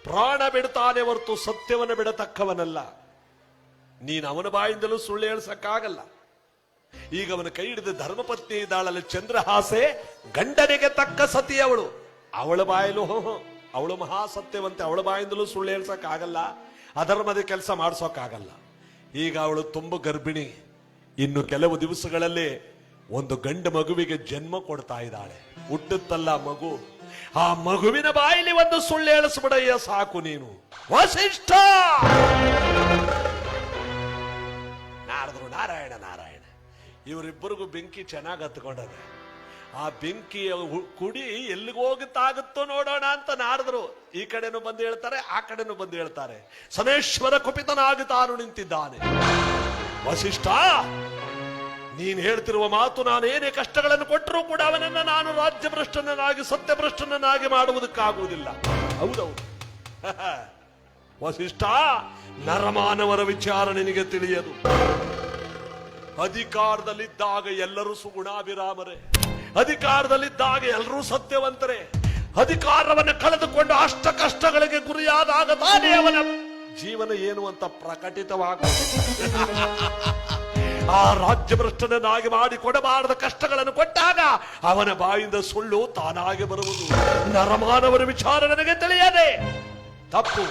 ಪ್ರಾಣ ಬಿಡ್ತಾನೆ ಹೊರತು ಸತ್ಯವನ್ನು ಬಿಡತಕ್ಕವನಲ್ಲ. ನೀನು ಅವನ ಬಾಯಿಂದಲೂ ಸುಳ್ಳು ಹೇಳ್ಸಕ್ಕಾಗಲ್ಲ. ಈಗ ಅವನ ಕೈ ಹಿಡಿದ ಧರ್ಮಪತ್ನಿ ಇದ್ದಾಳಲ್ಲಿ ಚಂದ್ರಹಾಸೆ, ಗಂಡನಿಗೆ ತಕ್ಕ ಸತಿ ಅವಳು. ಅವಳ ಬಾಯಲು ಅವಳು ಮಹಾ ಸತ್ಯವಂತೆ, ಅವಳ ಬಾಯಿಂದಲೂ ಸುಳ್ಳು ಹೇಳ್ಸಕ್ಕಾಗಲ್ಲ, ಅಧರ್ಮದ ಕೆಲಸ ಮಾಡಿಸೋಕ್ಕಾಗಲ್ಲ. ಈಗ ಅವಳು ತುಂಬ ಗರ್ಭಿಣಿ. ಇನ್ನು ಕೆಲವು ದಿವಸಗಳಲ್ಲಿ ಒಂದು ಗಂಡು ಮಗುವಿಗೆ ಜನ್ಮ ಕೊಡ್ತಾ ಇದ್ದಾಳೆ. ಹುಟ್ಟುತ್ತಲ್ಲ ಮಗು, ಆ ಮಗುವಿನ ಬಾಯಲ್ಲಿ ಒಂದು ಸುಳ್ಳು ಹೇಳಿಸ್ಬಿಡಯ್ಯ ಸಾಕು ನೀನು. ವಸಿಷ್ಠ ನಾರದರು ನಾರಾಯಣ ನಾರಾಯಣ, ಇವರಿಬ್ಬರಿಗೂ ಬೆಂಕಿ ಚೆನ್ನಾಗಿ ಹತ್ಕೊಂಡದೆ. ಆ ಬೆಂಕಿಯ ಕುಡಿ ಎಲ್ಲಿಗೆ ಹೋಗುತ್ತಾಗುತ್ತೋ ನೋಡೋಣ ಅಂತ ನಾರದರು ಈ ಕಡೆನೂ ಬಂದು ಹೇಳ್ತಾರೆ, ಆ ಕಡೆನೂ ಬಂದು ಹೇಳ್ತಾರೆ. ಸನೇಶ್ವರ ಕುಪಿತನಾಗಿ ತಾನು ನಿಂತಿದ್ದಾನೆ. ವಸಿಷ್ಠ, ನೀನ್ ಹೇಳ್ತಿರುವ ಮಾತು, ನಾನೇನೇ ಕಷ್ಟಗಳನ್ನು ಕೊಟ್ಟರೂ ಕೂಡ ಅವನನ್ನ ನಾನು ರಾಜ್ಯಭ್ರಷ್ಟನನ್ನಾಗಿ ಸತ್ಯಭ್ರಷ್ಟನನ್ನಾಗಿ ಮಾಡುವುದಕ್ಕಾಗುವುದಿಲ್ಲ. ಹೌದೌದು. ವಸಿಷ್ಠ, ನರಮಾನವರ ವಿಚಾರ ನಿನಗೆ ತಿಳಿಯದು. ಅಧಿಕಾರದಲ್ಲಿದ್ದಾಗ ಎಲ್ಲರೂ ಸುಗುಣಾಭಿರಾಮರೇ, ಅಧಿಕಾರದಲ್ಲಿದ್ದಾಗ ಎಲ್ಲರೂ ಸತ್ಯವಂತರೇ. ಅಧಿಕಾರವನ್ನು ಕಳೆದುಕೊಂಡು ಅಷ್ಟ ಕಷ್ಟಗಳಿಗೆ ಗುರಿಯಾದಾಗ ತಾನೇ ಅವನ ಜೀವನ ಏನು ಅಂತ ಪ್ರಕಟಿತವಾಗುತ್ತದೆ. ಆ ರಾಜ್ಯಭ್ರಷ್ಟನನ್ನಾಗಿ ಮಾಡಿ ಕೊಡಬಾರದ ಕಷ್ಟಗಳನ್ನು ಕೊಟ್ಟಾಗ ಅವನ ಬಾಯಿಂದ ಸುಳ್ಳು ತಾನಾಗಿ ಬರುವುದು. ನರಮಾನವರ ವಿಚಾರ ನನಗೆ ತಿಳಿಯದೆ. ತಪ್ಪು.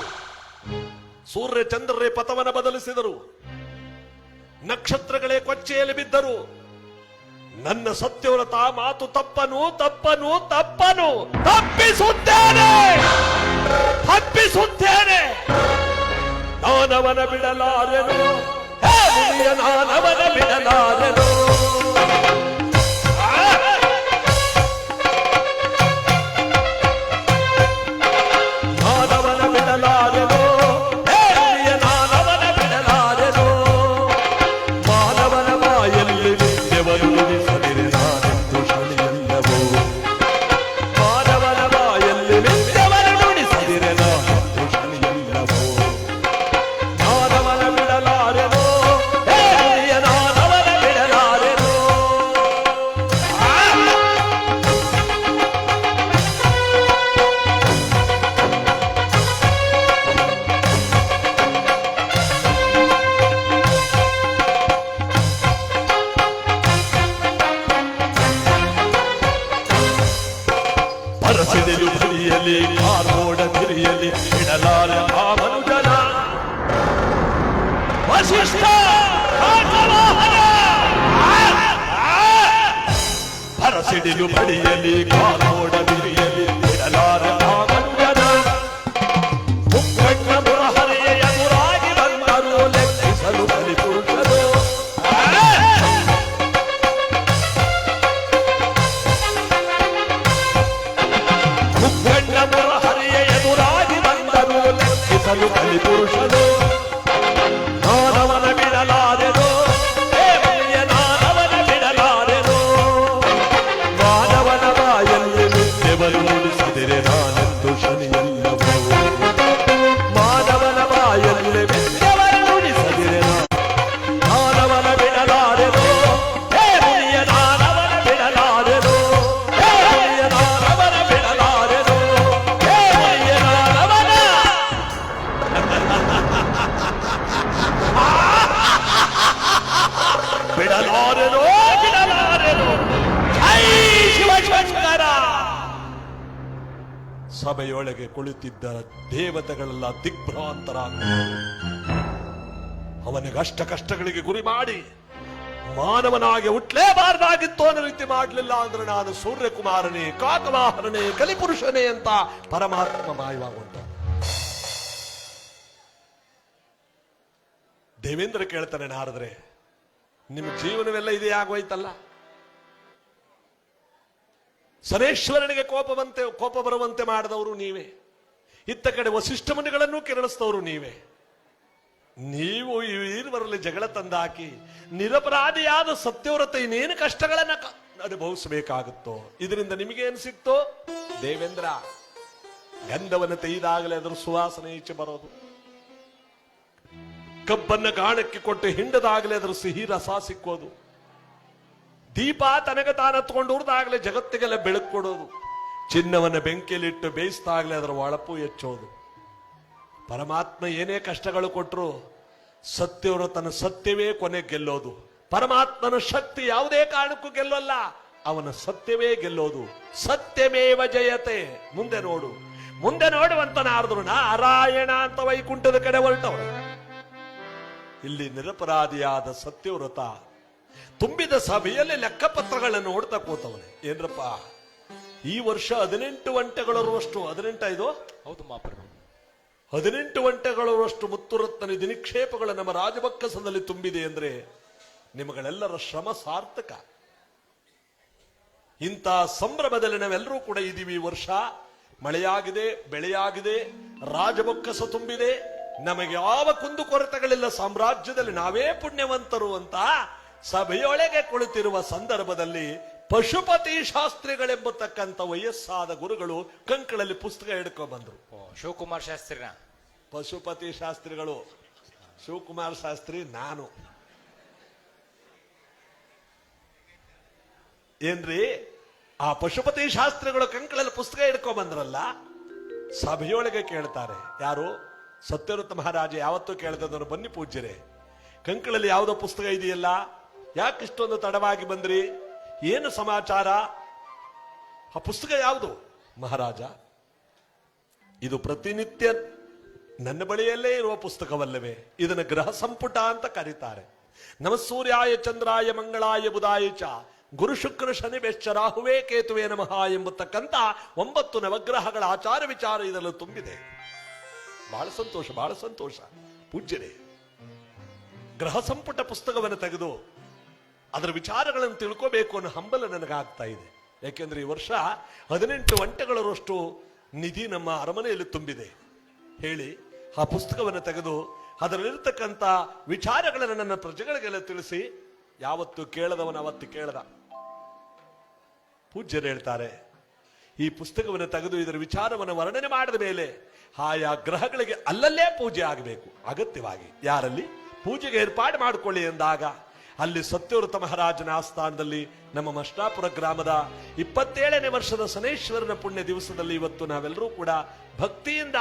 ಸೂರ್ಯ ಚಂದ್ರರೇ ಪಥವನ್ನು ಬದಲಿಸಿದರು, ನಕ್ಷತ್ರಗಳೇ ಕೊಚ್ಚೆಯಲ್ಲಿ ಬಿದ್ದರು. ನನ್ನ ಸತ್ಯವ್ರತ ಮಾತು ತಪ್ಪನು ತಪ್ಪನು ತಪ್ಪನು ತಪ್ಪಿಸುತ್ತೇನೆ, ತಪ್ಪಿಸುತ್ತೇನೆ. ನಾನವನ ಬಿಡಲಾರೆನು, ನಾನವನ ಬಿಡಲಾರೆನು. ನಾನವನ ಬಿಡಲಾರೆನು, ನಾನವನ ಬಿಡಲಾರೆನು. ಮಾನವನ ಬಾಯಲ್ಲಿ ನಿತ್ಯವನ್ನು ನುಡಿಸದಿರೆ ನಾನೆಂದು ಶನಿಯಲ್ಲವೋ. ಮಾನವನ ಬಾಯಲ್ಲಿ ನಿತ್ಯವನ್ನು ನುಡಿಸದಿರೆ ನಾನೆಂದು ಶನಿಯಲ್ಲವೋ. ನಾನವನ ಬಿಡಲಾರೆನು, ನಾನವನ ಬಿಡಲಾರೆನು. ಪರಸಿದೆಯು ಬಳಿಯಲಿ ಕಾರೋಡ ತಿರಿಯಲಿ ಬಿಡಲಾರ ಆ ಮನುಜನ. ವಸಿಷ್ಠ ಪರಸಿಡಿಲು ಬಳಿಯಲಿ ಕಾರೋಡ ತಿರಿಯಲಿ ಬಿಡಲಾರ ಆ ಮನುಜನ. ಮುಕ್ಕಣ್ಣ ಮುರಹರೆಯ ಎದುರಾಗಿ ಬಂದರು ಲೆಕ್ಕಿಸಲು ಬಲಿಪುರುಷರು. ಮುಕ್ಕಣ್ಣ ಮುರಹರೆಯ ಎದುರಾಗಿ ಬಂದರು ಲೆಕ್ಕಿಸಲು ಬಲಿಪುರುಷರು. ನಾನವನ ಬಿಡಲಾರೆನು, ನಾನವನ ಬಿಡಲಾರೆನು. ಮಾನವನ ಬಾಯಲ್ಲಿ ನಿತ್ಯವನ್ನು ನುಡಿಸಿದರೆ ನಾನೆಂದು ಶನಿಯಲ್ಲವೋ. ಮಾನವನ ಬಾಯಲ್ಲಿ ನಿತ್ಯವನ್ನು ನುಡಿಸಿದರೆ ನಾನವನ ಬಿಡಲಾರೆನು, ನಾನವನ ಬಿಡಲಾರೆನು. ನಾನವನ ಬಿಡಲಾರೆನು, ನಾನವನ ಬಿಡಲಾರೆನು, ಬಿಡಲಾರೆನು. ಜೈ ಶಿವಶಂಕರ. ಸಭೆಯೊಳಗೆ ಕುಳಿತಿದ್ದ ದೇವತೆಗಳೆಲ್ಲ ದಿಗ್ಭ್ರಾಂತರಾಗ ಅವನಿಗೆ ಅಷ್ಟ ಕಷ್ಟಗಳಿಗೆ ಗುರಿ ಮಾಡಿ ಮಾನವನಾಗಿ ಹುಟ್ಲೇಬಾರ್ದಾಗಿತ್ತು ಅನ್ನೋ ರೀತಿ ಮಾಡಲಿಲ್ಲ ಅಂದ್ರೆ ನಾನು ಸೂರ್ಯಕುಮಾರನೇ, ಕಾಕವಾಹರನೇ, ಕಲಿಪುರುಷನೇ ಅಂತ ಪರಮಾತ್ಮ ಮಾಯವಾಗುಂಟ. ದೇವೇಂದ್ರ ಕೇಳ್ತಾನೆ, ನಾರದ್ರೆ ನಿಮ್ಮ ಜೀವನವೆಲ್ಲ ಇದೇ ಆಗೋಯ್ತಲ್ಲ. ಸನೇಶ್ವರನಿಗೆ ಕೋಪ ಬರುವಂತೆ ಮಾಡಿದವರು ನೀವೇ, ಇತ್ತ ಕಡೆ ವಸಿಷ್ಠ ಮುನಿಗಳನ್ನು ಕೆರಳಿಸಿದವರು ನೀವೇ. ನೀವು ಈ ವೀರವರಲ್ಲಿ ಜಗಳ ತಂದಾಕಿ ನಿರಪರಾಧಿಯಾದ ಸತ್ಯವ್ರತ ಇನ್ನೇನು ಕಷ್ಟಗಳನ್ನ ಅನುಭವಿಸಬೇಕಾಗುತ್ತೋ. ಇದರಿಂದ ನಿಮಗೆ ಏನು ಸಿಕ್ತೋ? ದೇವೇಂದ್ರ, ಗಂಧವನ್ನು ತೆಗೆದಾಗಲೇ ಅದರ ಸುವಾಸನೆ ಈಚೆ ಬರೋದು, ಕಬ್ಬನ್ನ ಗಾಣಕ್ಕೆ ಕೊಟ್ಟು ಹಿಂಡದಾಗಲೇ ಅದರ ಸಿಹಿ ರಸ ಸಿಕ್ಕೋದು, ದೀಪ ತನಗೆ ತಾನು ಹತ್ಕೊಂಡು ಉರಿದಾಗಲೇ ಜಗತ್ತಿಗೆಲ್ಲ ಬೆಳಕು ಕೊಡೋದು, ಚಿನ್ನವನ್ನು ಬೆಂಕಿಯಲ್ಲಿಟ್ಟು ಬೇಯಿಸಿದಾಗಲೇ ಅದರ ಹೊಳಪು ಹೆಚ್ಚೋದು. ಪರಮಾತ್ಮ ಏನೇ ಕಷ್ಟಗಳು ಕೊಟ್ಟರು ಸತ್ಯವ್ರತನ ಸತ್ಯವೇ ಕೊನೆ ಗೆಲ್ಲೋದು. ಪರಮಾತ್ಮನ ಶಕ್ತಿ ಯಾವುದೇ ಕಾರಣಕ್ಕೂ ಗೆಲ್ಲೋಲ್ಲ, ಅವನ ಸತ್ಯವೇ ಗೆಲ್ಲೋದು. ಸತ್ಯಮೇವ ಜಯತೆ. ಮುಂದೆ ನೋಡು, ಮುಂದೆ ನೋಡುವಂತ ನಾರದ್ರು ನಾರಾಯಣ ಅಂತ ವೈಕುಂಠದ ಕಡೆ ಹೊರಟವರು. ಇಲ್ಲಿ ನಿರಪರಾಧಿಯಾದ ಸತ್ಯವ್ರತ ತುಂಬಿದ ಸಭೆಯಲ್ಲಿ ಲೆಕ್ಕಪತ್ರಗಳನ್ನು ನೋಡ್ತಾ ಕೂತವನೆ. ಏನ್ರಪ್ಪ, ಈ ವರ್ಷ 18 ಗಂಟೆಗಳವರಷ್ಟು, 18 ಇದು ಹೌದು ಮಹಾಪ್ರಭು, 18 ಗಂಟೆಗಳವರಷ್ಟು ಮುತ್ತುರತ್ನ ನಿಧಿ ನಿಕ್ಷೇಪಗಳು ನಮ್ಮ ರಾಜಬಕ್ಕಸದಲ್ಲಿ ತುಂಬಿದೆ ಅಂದ್ರೆ ನಿಮಗಳೆಲ್ಲರ ಶ್ರಮ ಸಾರ್ಥಕ. ಇಂಥ ಸಂಭ್ರಮದಲ್ಲಿ ನಾವೆಲ್ಲರೂ ಕೂಡ ಇದೀವಿ. ಈ ವರ್ಷ ಮಳೆಯಾಗಿದೆ, ಬೆಳೆಯಾಗಿದೆ, ರಾಜಬೊಕ್ಕಸ ತುಂಬಿದೆ, ನಮಗೆ ಯಾವ ಕುಂದುಕೊರತೆಗಳಿಲ್ಲ, ಸಾಮ್ರಾಜ್ಯದಲ್ಲಿ ನಾವೇ ಪುಣ್ಯವಂತರು ಅಂತ ಸಭೆಯೊಳಗೆ ಕುಳಿತಿರುವ ಸಂದರ್ಭದಲ್ಲಿ ಪಶುಪತಿ ಶಾಸ್ತ್ರಿಗಳೆಂಬತಕ್ಕಂಥ ವಯಸ್ಸಾದ ಗುರುಗಳು ಕಂಕಳಲ್ಲಿ ಪುಸ್ತಕ ಹಿಡ್ಕೊಂಡ್ ಬಂದ್ರು. ಶಿವಕುಮಾರ್ ಶಾಸ್ತ್ರಿನ ಪಶುಪತಿ ಶಾಸ್ತ್ರಿಗಳು, ಶಿವಕುಮಾರ್ ಶಾಸ್ತ್ರಿ ನಾನು. ಏನ್ರಿ, ಆ ಪಶುಪತಿ ಶಾಸ್ತ್ರಿಗಳು ಕಂಕಳಲ್ಲಿ ಪುಸ್ತಕ ಹಿಡ್ಕೊಂಡ್ ಬಂದ್ರಲ್ಲ, ಸಭೆಯೊಳಗೆ ಕೇಳ್ತಾರೆ. ಯಾರು? ಸತ್ಯವ್ರತ ಮಹಾರಾಜ ಯಾವತ್ತೂ ಕೇಳ್ತಿದ್ರು, ಬನ್ನಿ ಪೂಜ್ಯರೇ, ಕಂಕಳಲ್ಲಿ ಯಾವುದೋ ಪುಸ್ತಕ ಇದೆಯಲ್ಲ, ಯಾಕಿಷ್ಟೊಂದು ತಡವಾಗಿ ಬಂದ್ರಿ, ಏನು ಸಮಾಚಾರ, ಆ ಪುಸ್ತಕ ಯಾವುದು? ಮಹಾರಾಜ, ಇದು ಪ್ರತಿನಿತ್ಯ ನನ್ನ ಬಳಿಯಲ್ಲೇ ಇರುವ ಪುಸ್ತಕವಲ್ಲವೇ, ಇದನ್ನು ಗ್ರಹ ಸಂಪುಟ ಅಂತ ಕರೀತಾರೆ. ನಮ ಸೂರ್ಯಾಯ ಚಂದ್ರಾಯ ಮಂಗಳಾಯ ಬುಧಾಯ ಚ ಗುರು ಶುಕ್ರ ಶನಿ ಬೆಶ್ಚ ರಾಹುವೇ ಕೇತುವೆ ನಮಃ ಎಂಬತಕ್ಕಂಥ 9 ನವಗ್ರಹಗಳ ಆಚಾರ ವಿಚಾರ ಇದರಲ್ಲಿ ತುಂಬಿದೆ. ಬಹಳ ಸಂತೋಷ, ಬಹಳ ಸಂತೋಷ ಪೂಜ್ಯರೇ. ಗ್ರಹ ಸಂಪುಟ ಪುಸ್ತಕವನ್ನು ತೆಗೆದು ಅದರ ವಿಚಾರಗಳನ್ನು ತಿಳ್ಕೋಬೇಕು ಅನ್ನೋ ಹಂಬಲ ನನಗಾಗ್ತಾ ಇದೆ. ಯಾಕೆಂದ್ರೆ ಈ ವರ್ಷ 18 ಗಂಟೆಗಳರಷ್ಟು ನಿಧಿ ನಮ್ಮ ಅರಮನೆಯಲ್ಲಿ ತುಂಬಿದೆ. ಹೇಳಿ, ಆ ಪುಸ್ತಕವನ್ನು ತೆಗೆದು ಅದರಲ್ಲಿರ್ತಕ್ಕಂಥ ವಿಚಾರಗಳನ್ನು ನನ್ನ ಪ್ರಜೆಗಳಿಗೆಲ್ಲ ತಿಳಿಸಿ, ಯಾವತ್ತು ಕೇಳದವನ ಅವತ್ತು ಕೇಳದ. ಪೂಜ್ಯರು ಹೇಳ್ತಾರೆ, ಈ ಪುಸ್ತಕವನ್ನು ತೆಗೆದು ಇದರ ವಿಚಾರವನ್ನು ವರ್ಣನೆ ಮಾಡಿದ ಮೇಲೆ ಆಯಾ ಗ್ರಹಗಳಿಗೆ ಅಲ್ಲಲ್ಲೇ ಪೂಜೆ ಆಗಬೇಕು. ಅಗತ್ಯವಾಗಿ ಯಾರಲ್ಲಿ ಪೂಜೆಗೆ ಏರ್ಪಾಡು ಮಾಡಿಕೊಳ್ಳಿ ಎಂದಾಗ ಅಲ್ಲಿ ಸತ್ಯವ್ರತ ಮಹಾರಾಜನ ಆಸ್ಥಾನದಲ್ಲಿ ನಮ್ಮ ಮಷ್ಟಾಪುರ ಗ್ರಾಮದ 27ನೇ ವರ್ಷದ ಶನೇಶ್ವರನ ಪುಣ್ಯ ದಿವಸದಲ್ಲಿ ಇವತ್ತು ನಾವೆಲ್ಲರೂ ಕೂಡ ಭಕ್ತಿಯಿಂದ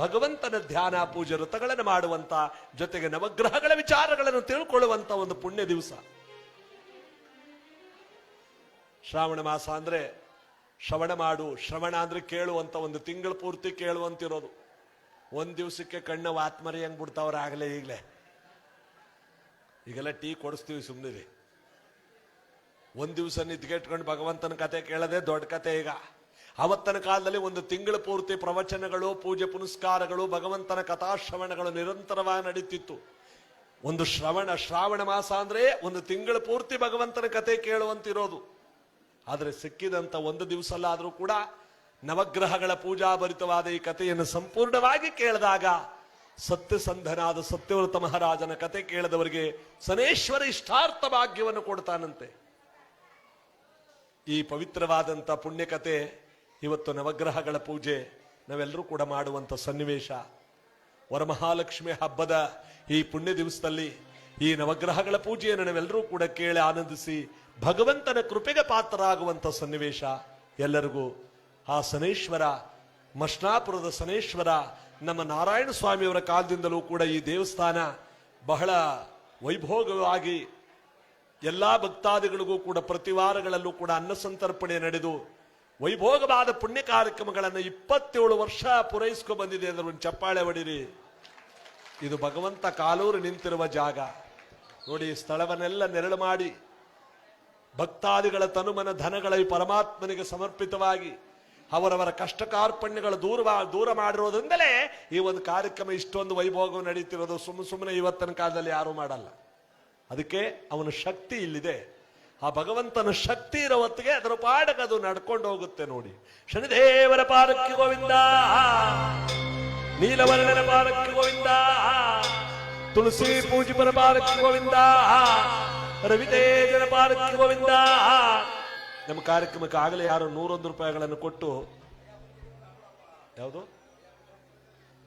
ಭಗವಂತನ ಧ್ಯಾನ ಪೂಜೆ ವ್ರತಗಳನ್ನು ಮಾಡುವಂತ, ಜೊತೆಗೆ ನವಗ್ರಹಗಳ ವಿಚಾರಗಳನ್ನು ತಿಳ್ಕೊಳ್ಳುವಂತ ಒಂದು ಪುಣ್ಯ ದಿವಸ. ಶ್ರಾವಣ ಮಾಸ ಅಂದ್ರೆ ಶ್ರವಣ ಮಾಡು, ಶ್ರವಣ ಅಂದ್ರೆ ಕೇಳುವಂತ, ಒಂದು ತಿಂಗಳು ಪೂರ್ತಿ ಕೇಳುವಂತಿರೋದು. ಒಂದ್ ದಿವಸಕ್ಕೆ ಕಣ್ಣ ವಾತ್ಮರಿ ಹಂಗ್ ಬಿಡ್ತಾವ್ರ ಆಗ್ಲೇ ಈಗಲೇ. ಈಗೆಲ್ಲ ಟೀ ಕೊಡಿಸ್ತೀವಿ ಸುಮ್ಮನಿರಿ. ಒಂದ್ ದಿವಸ ನಿದ್ಗೆಟ್ಕೊಂಡು ಭಗವಂತನ ಕತೆ ಕೇಳದೆ ದೊಡ್ಡ ಕತೆ. ಈಗ ಅವತ್ತನ ಕಾಲದಲ್ಲಿ ಒಂದು ತಿಂಗಳ ಪೂರ್ತಿ ಪ್ರವಚನಗಳು, ಪೂಜೆ ಪುನಸ್ಕಾರಗಳು, ಭಗವಂತನ ಕಥಾಶ್ರವಣಗಳು ನಿರಂತರವಾಗಿ ನಡೀತಿತ್ತು. ಒಂದು ಶ್ರಾವಣ ಮಾಸ ಅಂದ್ರೆ ಒಂದು ತಿಂಗಳ ಪೂರ್ತಿ ಭಗವಂತನ ಕತೆ ಕೇಳುವಂತಿರೋದು. ಆದರೆ ಸಿಕ್ಕಿದಂತ ಒಂದು ದಿವಸ ಅಲ್ಲಾದ್ರೂ ಕೂಡ ನವಗ್ರಹಗಳ ಪೂಜಾಭರಿತವಾದ ಈ ಕಥೆಯನ್ನು ಸಂಪೂರ್ಣವಾಗಿ ಕೇಳಿದಾಗ ಸತ್ಯಸಂಧನಾದ ಸತ್ಯವ್ರತ ಮಹಾರಾಜನ ಕತೆ ಕೇಳಿದವರಿಗೆ ಶನೇಶ್ವರ ಇಷ್ಟಾರ್ಥ ಭಾಗ್ಯವನ್ನು ಕೊಡ್ತಾನಂತೆ. ಈ ಪವಿತ್ರವಾದಂತ ಪುಣ್ಯಕತೆ ಇವತ್ತು ನವಗ್ರಹಗಳ ಪೂಜೆ ನಾವೆಲ್ಲರೂ ಕೂಡ ಮಾಡುವಂತ ಸನ್ನಿವೇಶ. ವರಮಹಾಲಕ್ಷ್ಮಿ ಹಬ್ಬದ ಈ ಪುಣ್ಯ ದಿವಸದಲ್ಲಿ ಈ ನವಗ್ರಹಗಳ ಪೂಜೆಯನ್ನು ನಾವೆಲ್ಲರೂ ಕೂಡ ಕೇಳಿ ಆನಂದಿಸಿ ಭಗವಂತನ ಕೃಪೆಗೆ ಪಾತ್ರರಾಗುವಂತ ಸನ್ನಿವೇಶ. ಎಲ್ಲರಿಗೂ ಆ ಶನೇಶ್ವರ, ಮಷ್ಣಾಪುರದ ಶನೇಶ್ವರ, ನಮ್ಮ ನಾರಾಯಣ ಸ್ವಾಮಿಯವರ ಕಾಲದಿಂದಲೂ ಕೂಡ ಈ ದೇವಸ್ಥಾನ ಬಹಳ ವೈಭೋಗವಾಗಿ ಎಲ್ಲಾ ಭಕ್ತಾದಿಗಳಿಗೂ ಕೂಡ ಪ್ರತಿ ವಾರಗಳಲ್ಲೂ ಕೂಡ ಅನ್ನ ಸಂತರ್ಪಣೆ ನಡೆದು ವೈಭೋಗವಾದ ಪುಣ್ಯ ಕಾರ್ಯಕ್ರಮಗಳನ್ನು 27 ವರ್ಷ ಪೂರೈಸ್ಕೊ ಬಂದಿದೆ ಅಂದ್ರೆ ಒಂದು ಚಪ್ಪಾಳೆ ಹೊಡಿರಿ. ಇದು ಭಗವಂತ ಕಾಲೂರು ನಿಂತಿರುವ ಜಾಗ ನೋಡಿ. ಸ್ಥಳವನ್ನೆಲ್ಲ ನೆರಳು ಮಾಡಿ ಭಕ್ತಾದಿಗಳ ತನುಮನ ಧನಗಳ ಈ ಪರಮಾತ್ಮನಿಗೆ ಸಮರ್ಪಿತವಾಗಿ ಅವರವರ ಕಷ್ಟ ಕಾರ್ಪಣ್ಯಗಳ ದೂರ ಮಾಡಿರೋದ್ರಿಂದಲೇ ಈ ಒಂದು ಕಾರ್ಯಕ್ರಮ ಇಷ್ಟೊಂದು ವೈಭೋಗ ನಡೀತಿರೋದು. ಸುಮ್ಮನೆ ಇವತ್ತಿನ ಕಾಲದಲ್ಲಿ ಯಾರು ಮಾಡಲ್ಲ. ಅದಕ್ಕೆ ಅವನ ಶಕ್ತಿ ಇಲ್ಲಿದೆ. ಆ ಭಗವಂತನ ಶಕ್ತಿ ಇರೋ ಹೊತ್ತಿಗೆ ಅದರ ಪಾಡಕ್ಕೆ ಅದು ನಡ್ಕೊಂಡು ಹೋಗುತ್ತೆ ನೋಡಿ. ಶನಿದೇವರ ಪಾರಕ್ಕೆ ಗೋವಿಂದ, ನೀಲವರ್ಣನ ಪಾರಕ್ಕೆ ಗೋವಿಂದ, ತುಳಸಿ ಪೂಜಿಪರ ಪಾರಕ್ಕೆ ಗೋವಿಂದ, ರವಿತೇಜನ ಪಾರಕ್ಕೆ ಗೋವಿಂದ. ನಮ್ಮ ಕಾರ್ಯಕ್ರಮಕ್ಕೆ ಆಗಲೇ ಯಾರು 101 ರೂಪಾಯಿಗಳನ್ನು ಕೊಟ್ಟು ಯಾವುದು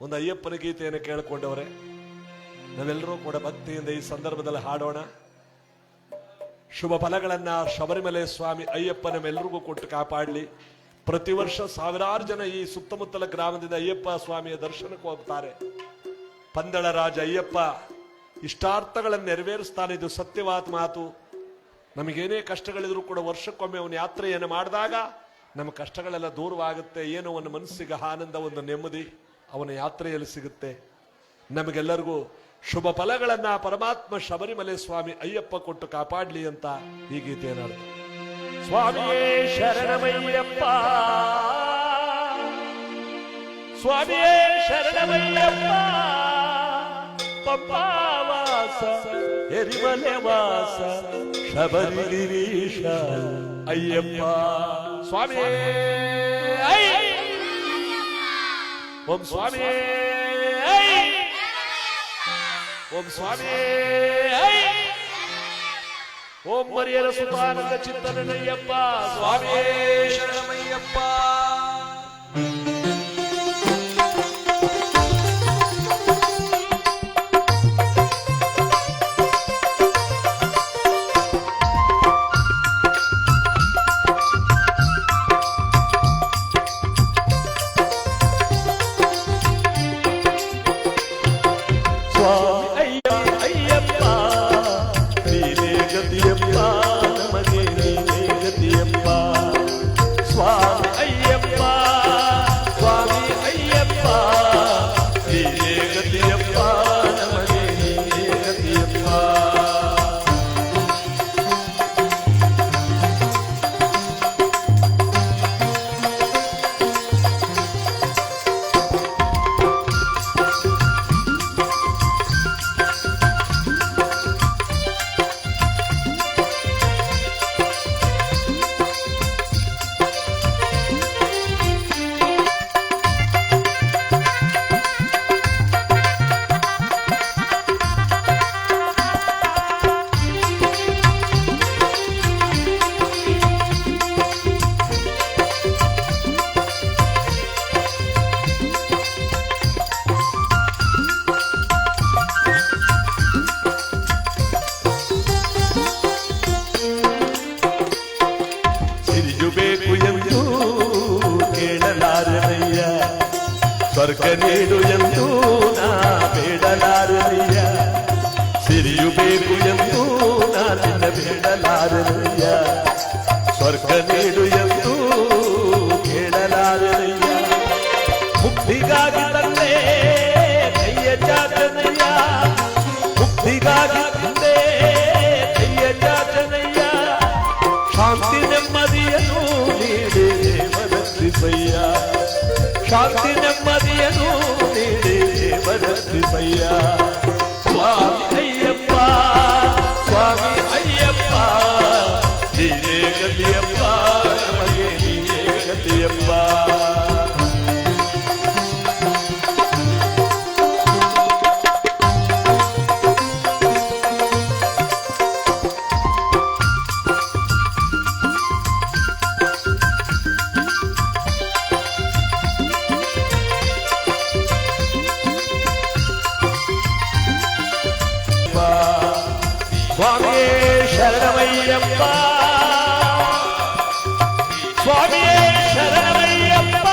ಒಂದು ಅಯ್ಯಪ್ಪನ ಗೀತೆಯನ್ನು ಕೇಳಿಕೊಂಡವರೆ. ನಾವೆಲ್ಲರೂ ಕೂಡ ಭಕ್ತಿಯಿಂದ ಈ ಸಂದರ್ಭದಲ್ಲಿ ಹಾಡೋಣ. ಶುಭ ಫಲಗಳನ್ನ ಶಬರಿಮಲೆ ಸ್ವಾಮಿ ಅಯ್ಯಪ್ಪ ನಮ್ಮೆಲ್ಲರಿಗೂ ಕೊಟ್ಟು ಕಾಪಾಡಲಿ. ಪ್ರತಿ ವರ್ಷ ಸಾವಿರಾರು ಜನ ಈ ಸುತ್ತಮುತ್ತಲ ಗ್ರಾಮದಿಂದ ಅಯ್ಯಪ್ಪ ಸ್ವಾಮಿಯ ದರ್ಶನಕ್ಕೆ ಹೋಗ್ತಾರೆ. ಪಂದಳ ರಾಜ ಅಯ್ಯಪ್ಪ ಇಷ್ಟಾರ್ಥಗಳನ್ನು ನೆರವೇರಿಸ್ತಾನೆ. ಇದು ಸತ್ಯವಾದ ಮಾತು. ನಮಗೇನೇ ಕಷ್ಟಗಳಿದ್ರು ಕೂಡ ವರ್ಷಕ್ಕೊಮ್ಮೆ ಅವನ ಯಾತ್ರೆಯನ್ನು ಮಾಡಿದಾಗ ನಮ್ಮ ಕಷ್ಟಗಳೆಲ್ಲ ದೂರವಾಗುತ್ತೆ. ಏನೋ ಒಂದು ಮನಸ್ಸಿಗೆ ಆನಂದ, ಒಂದು ನೆಮ್ಮದಿ ಅವನ ಯಾತ್ರೆಯಲ್ಲಿ ಸಿಗುತ್ತೆ. ನಮಗೆಲ್ಲರಿಗೂ ಶುಭ ಫಲಗಳನ್ನ ಪರಮಾತ್ಮ ಶಬರಿಮಲೆ ಸ್ವಾಮಿ ಅಯ್ಯಪ್ಪ ಕೊಟ್ಟು ಕಾಪಾಡ್ಲಿ ಅಂತ ಈ ಗೀತೆಯನ್ನು ಸ್ವಾಮಿಯೇ ಶರಣಮಯ್ಯಪ್ಪ, ಸ್ವಾಮಿಯೇ ಶರಣಮಯ್ಯಪ್ಪ, ಪಂಪಾವಾಸ ಎರಿಮಲೆ ವಾಸ ಶಬರಿಗಿರೀಶ ಅಯ್ಯಪ್ಪ ಸ್ವಾಮಿ ಓಂ ಸ್ವಾಮಿ ಓಂ ಸ್ವಾಮಿ ಓಂ ಮರಿಯರ ಸುತಾನಂದ ಚಿತ್ತನಯ್ಯಪ್ಪ ಸ್ವಾಮಿ ಶರಣಮಯ್ಯಪ್ಪ. ಸ್ವರ್ಗ ನೀಡು ಎಂದು ನಾ ಬೇಡಲಾರನಯ್ಯ ಸಿರಿಯು ಬೇಕು ಎಂದು ನಾ ನಿನ್ನ ಬೇಡಲಾರನಯ್ಯ ಸ್ವರ್ಗ ನೀಡು ಎಂದು ಕೇಳಲಾರನಯ್ಯ ಮುಕ್ತಿಗಾಗಿ ತಂದೆ ಕೈಯ ಚಾಚನಯ್ಯ ಮುಕ್ತಿಗಾಗಿ ತಂದೆ ಕೈಯ ಚಾಚನಯ್ಯ ಶಾಂತಿ ನೆಮ್ಮದಿಯನ್ನು ನೀಡಿ ದೇವರಕ್ಷಿಸಯ್ಯ ಶಾಂತಿ ನೆಮ್ಮದಿಯನ್ನು ನೀಡಿ ದೇವರಕ್ಷಿಸಯ್ಯ ಸ್ವಾಮಿ ಅಯ್ಯಪ್ಪ ಸ್ವಾಮಿ ಅಯ್ಯಪ್ಪ ನೀನೇ ಗತಿಯಪ್ಪ ನಮಗೆ ನೀನೇ ಗತಿಯಪ್ಪ ಸ್ವಾಮಿಯೇ ಶರಣಮಯ್ಯಪ್ಪ ಸ್ವಾಮಿಯೇ ಶರಣಮಯ್ಯಪ್ಪ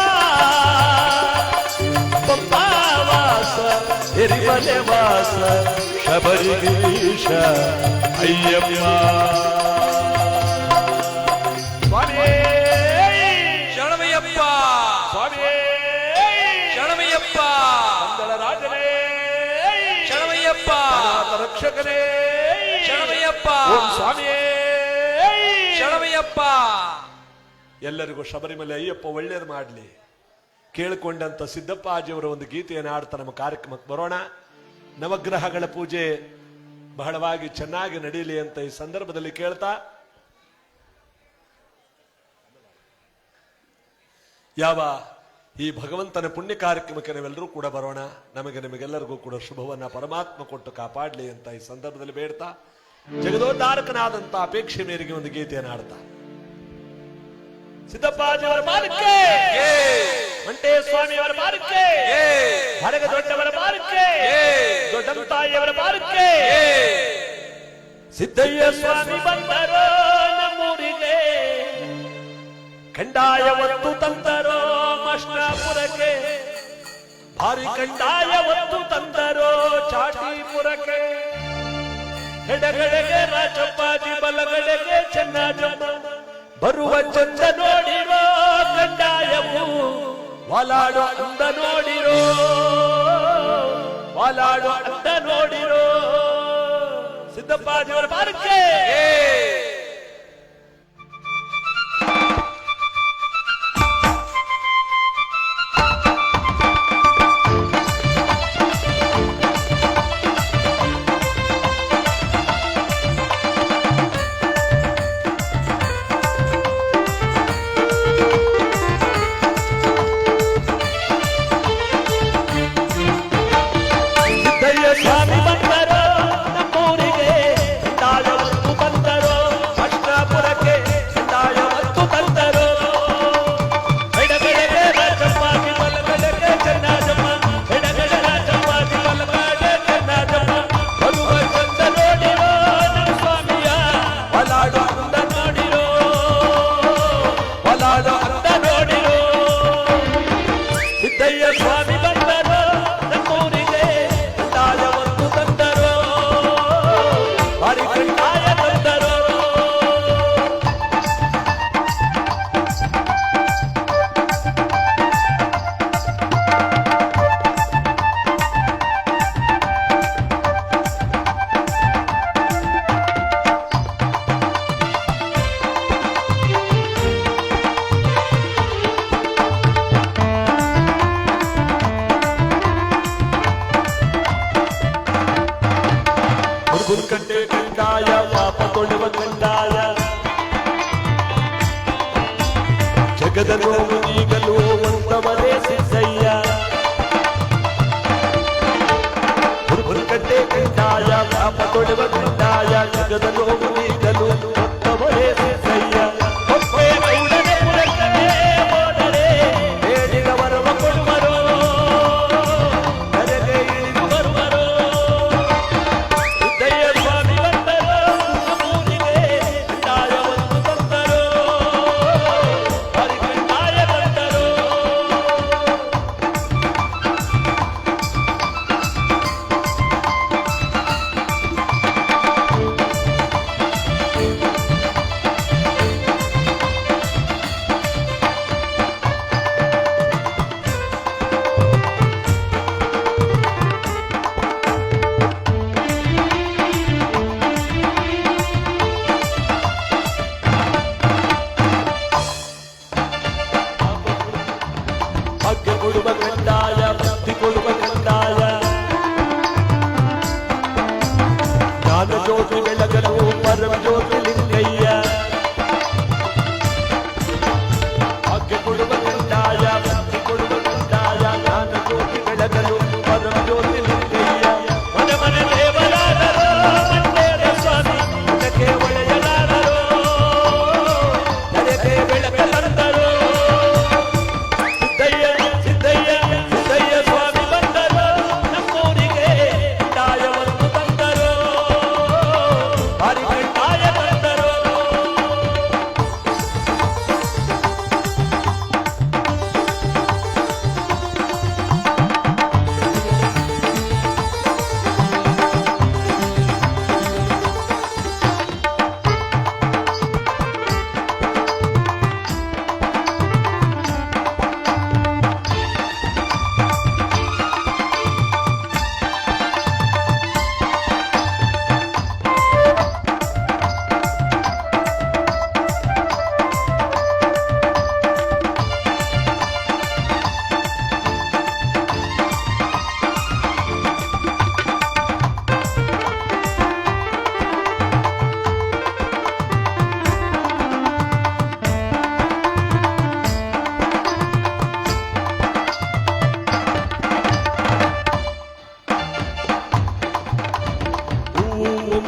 ಪಂಪಾವಾಸ ಎರಿಮಲೆ ವಾಸ ಶಬರಿಗಿರೀಶ ಅಯ್ಯಪ್ಪ ಸ್ವಾಮಿಯೇ ಶರಣಮಯ್ಯಪ್ಪ ಸ್ವಾಮಿಯೇ ಶರಣಮಯ್ಯಪ್ಪ ಮಂಗಳ ರಾಜನೇ ಶರಣಮಯ್ಯಪ್ಪ ರಕ್ಷಕನೇ ಶರಣಮಯ್ಯಪ್ಪ ಓಂ ಸ್ವಾಮಿಯೇ ಶರಣಮಯ್ಯಪ್ಪ. ಎಲ್ಲರಿಗೂ ಶಬರಿಮಲೆ ಅಯ್ಯಪ್ಪ ಒಳ್ಳೇದು ಮಾಡಲಿ ಕೇಳಿಕೊಂಡಂತ ಸಿದ್ದಪ್ಪಾಜಿಯವರ ಒಂದು ಗೀತೆಯನ್ನು ಆಡ್ತಾ ನಮ್ಮ ಕಾರ್ಯಕ್ರಮಕ್ಕೆ ಬರೋಣ. ನವಗ್ರಹಗಳ ಪೂಜೆ ಬಹಳವಾಗಿ ಚೆನ್ನಾಗಿ ನಡೀಲಿ ಅಂತ ಈ ಸಂದರ್ಭದಲ್ಲಿ ಕೇಳ್ತಾ ಯಾವ ಈ ಭಗವಂತನ ಪುಣ್ಯ ಕಾರ್ಯಕ್ರಮಕ್ಕೆ ನಾವೆಲ್ಲರೂ ಕೂಡ ಬರೋಣ. ನಮಗೆ ನಿಮಗೆಲ್ಲರಿಗೂ ಕೂಡ ಶುಭವನ್ನ ಪರಮಾತ್ಮ ಕೊಟ್ಟು ಕಾಪಾಡಲಿ ಅಂತ ಈ ಸಂದರ್ಭದಲ್ಲಿ ಬೇಡ್ತಾ ಜಗದೋದ್ಧಾರಕನಾದಂತ ಅಪೇಕ್ಷೆ ಮೇರೆಗೆ ಒಂದು ಗೀತೆಯನ್ನು ಆಡ್ತಾ ಸಿದ್ದಪ್ಪಾಜಿಯವರ ಮಾರ್ಕೆ ಮಂಟೇಶ ಸ್ವಾಮಿಯವರ ಮಾರ್ಕೆ ಹಡಗ ದೊಡ್ಡವರ ಮಾರ್ಕೆ ದೊಡ್ಡಂತಾಯಿಯವರ ಮಾರ್ಕೆ ಸಿದ್ದಯ್ಯ ಸ್ವಾಮಿ ಬಂದರೋ ನಮ್ಮೂರಿಗೆ ಕಂಡಾಯ ಒತ್ತು ತಂದರೋ ಮಷ್ಟಾಪುರಕ್ಕೆ ಭಾರಿ ಕಂಡಾಯ ಒತ್ತು ತಂದರೋ ಚಾಟಿಪುರಕ್ಕೆ ಎಡಗಡೆಗೆ ರಾಜಪ್ಪಾಜಿ ಬಲಗಡೆಗೆ ಚೆನ್ನಜಮ್ಮ ಬರುವ ಚಂದ ನೋಡಿರೋ ಕಂಡಾಯವು ವಾಲಾಡು ಅಂದ ನೋಡಿರೋ ವಾಲಾಡು ಅಂದ ನೋಡಿರೋ ಸಿದ್ದಪ್ಪಾಜಿಯವರ ಮಾರ್ಕೆ ಸ್ವಾಮಿ ಬಂದರು ನಮ್ಮೂರಿಗೆ ಕಂದಾಯವನ್ನು ತಂದರು ಬಾರಿ ಕಂದಾಯ ತಂದರು ಹುಡುಗಂಟೆ ಕಂದಾಯ ಪಾಪ ತೊಳೆವ ಕಂದಾಯ ಜಗದ ನೋವು ನೀಗಲು ಒಂದವರೇ ಸಿದ್ದಯ್ಯ ಹುಡುಗಂಟೆ ಕಂದಾಯ ಪಾಪ ತೊಳೆವ ಕಂದಾಯ ಜಗದ ನೋವು ನೀಗಲು ಒಂದವರೇ ಸಿದ್ದಯ್ಯ ಒಪ್ಪೆ ಗೌಡನೆ ಪುರಕ್ಕನೆ ಹೋದರೆ ಹೇಳಿದ ವರವ ಕೊಡುವರು ಕರೆಗೆ ಇಳಿದು ಬರುವರು ಸಿದ್ದಯ್ಯ ಸ್ವಾಮಿ ಬಂದರು ನಮ್ಮೂರಿಗೆ ಕಂದಾಯವನ್ನು ತಂದರು ಬಾರಿ ಕಂದಾಯ ತಂದರು ಭಾಗ್ಯ ಕೊಡುವ ಕಂದಾಯ ಬುದ್ಧಿ ಕೊಡುವ ಕಂದಾಯ ಜ್ಞಾನ ಜ್ಯೋತಿ ಬೆಳಗಲು ಪರಮ ಜ್ಯೋತಿ ಲಿಂಗಯ್ಯ ಭಾಗ್ಯ ಕೊಡುವ ಕಂದಾಯ ಬುದ್ಧಿ ಕೊಡುವ ಕಂದಾಯ ಜ್ಞಾನ ಜ್ಯೋತಿ ಬೆಳಗಲು ಪರಮ ಜ್ಯೋತಿ ಲಿಂಗಯ್ಯ ಮನೆ ಮನೆ ದೇವರಾದರು ಮಂಡೇರ ಸ್ವಾಮಿ ಇದಕ್ಕೆ ಒಳೆಯಲಾದರು ನಡೆಗೆ ಬೆಳಕ ತಂದರು ಸಿದ್ದಯ್ಯ ಸಿದ್ದಯ್ಯ ಸಿದ್ದಯ್ಯ ಸ್ವಾಮಿ ಬಂದರು ನಮ್ಮೂರಿಗೆ ಕಂದಾಯವನ್ನು ತಂದರು ಬಾರಿ ಕಂದಾಯ ತಂದರು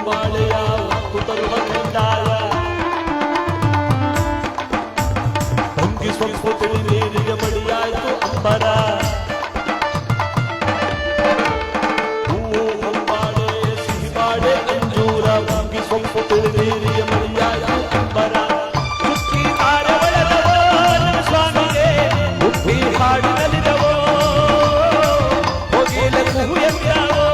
ಬಾಳೆಯ ಹೊತ್ತು ತರುವ ಕಂದಾಯ ತಂಗಿ ಸೊಪ್ಪು ತಿಳಿ ನೀರಿಗೆ ಮಡಿಯಾಯ್ತು ಅಂಬರ ಹೂವು ಹೊಂಬಾಳೆ ಸಿಹಿ ಬಾಳೆ ಅಂಜೂರ ತಂಗಿ ಸೊಪ್ಪು ತಿಳಿ ನೀರಿಗೆ ಮಡಿಯಾಯ್ತು ಅಂಬರ ಚುಕ್ಕಿ ತಾರೆ ಒಳಗವೋ ನಮ್ಮ ಸ್ವಾಮಿಗೆ ಉಪ್ಪಿ ಹಾಡಿನಲ್ಲಿದವೋ ಹೋಗಿಲೆ ಕುಹು ಎಂದ್ಯಾವೋ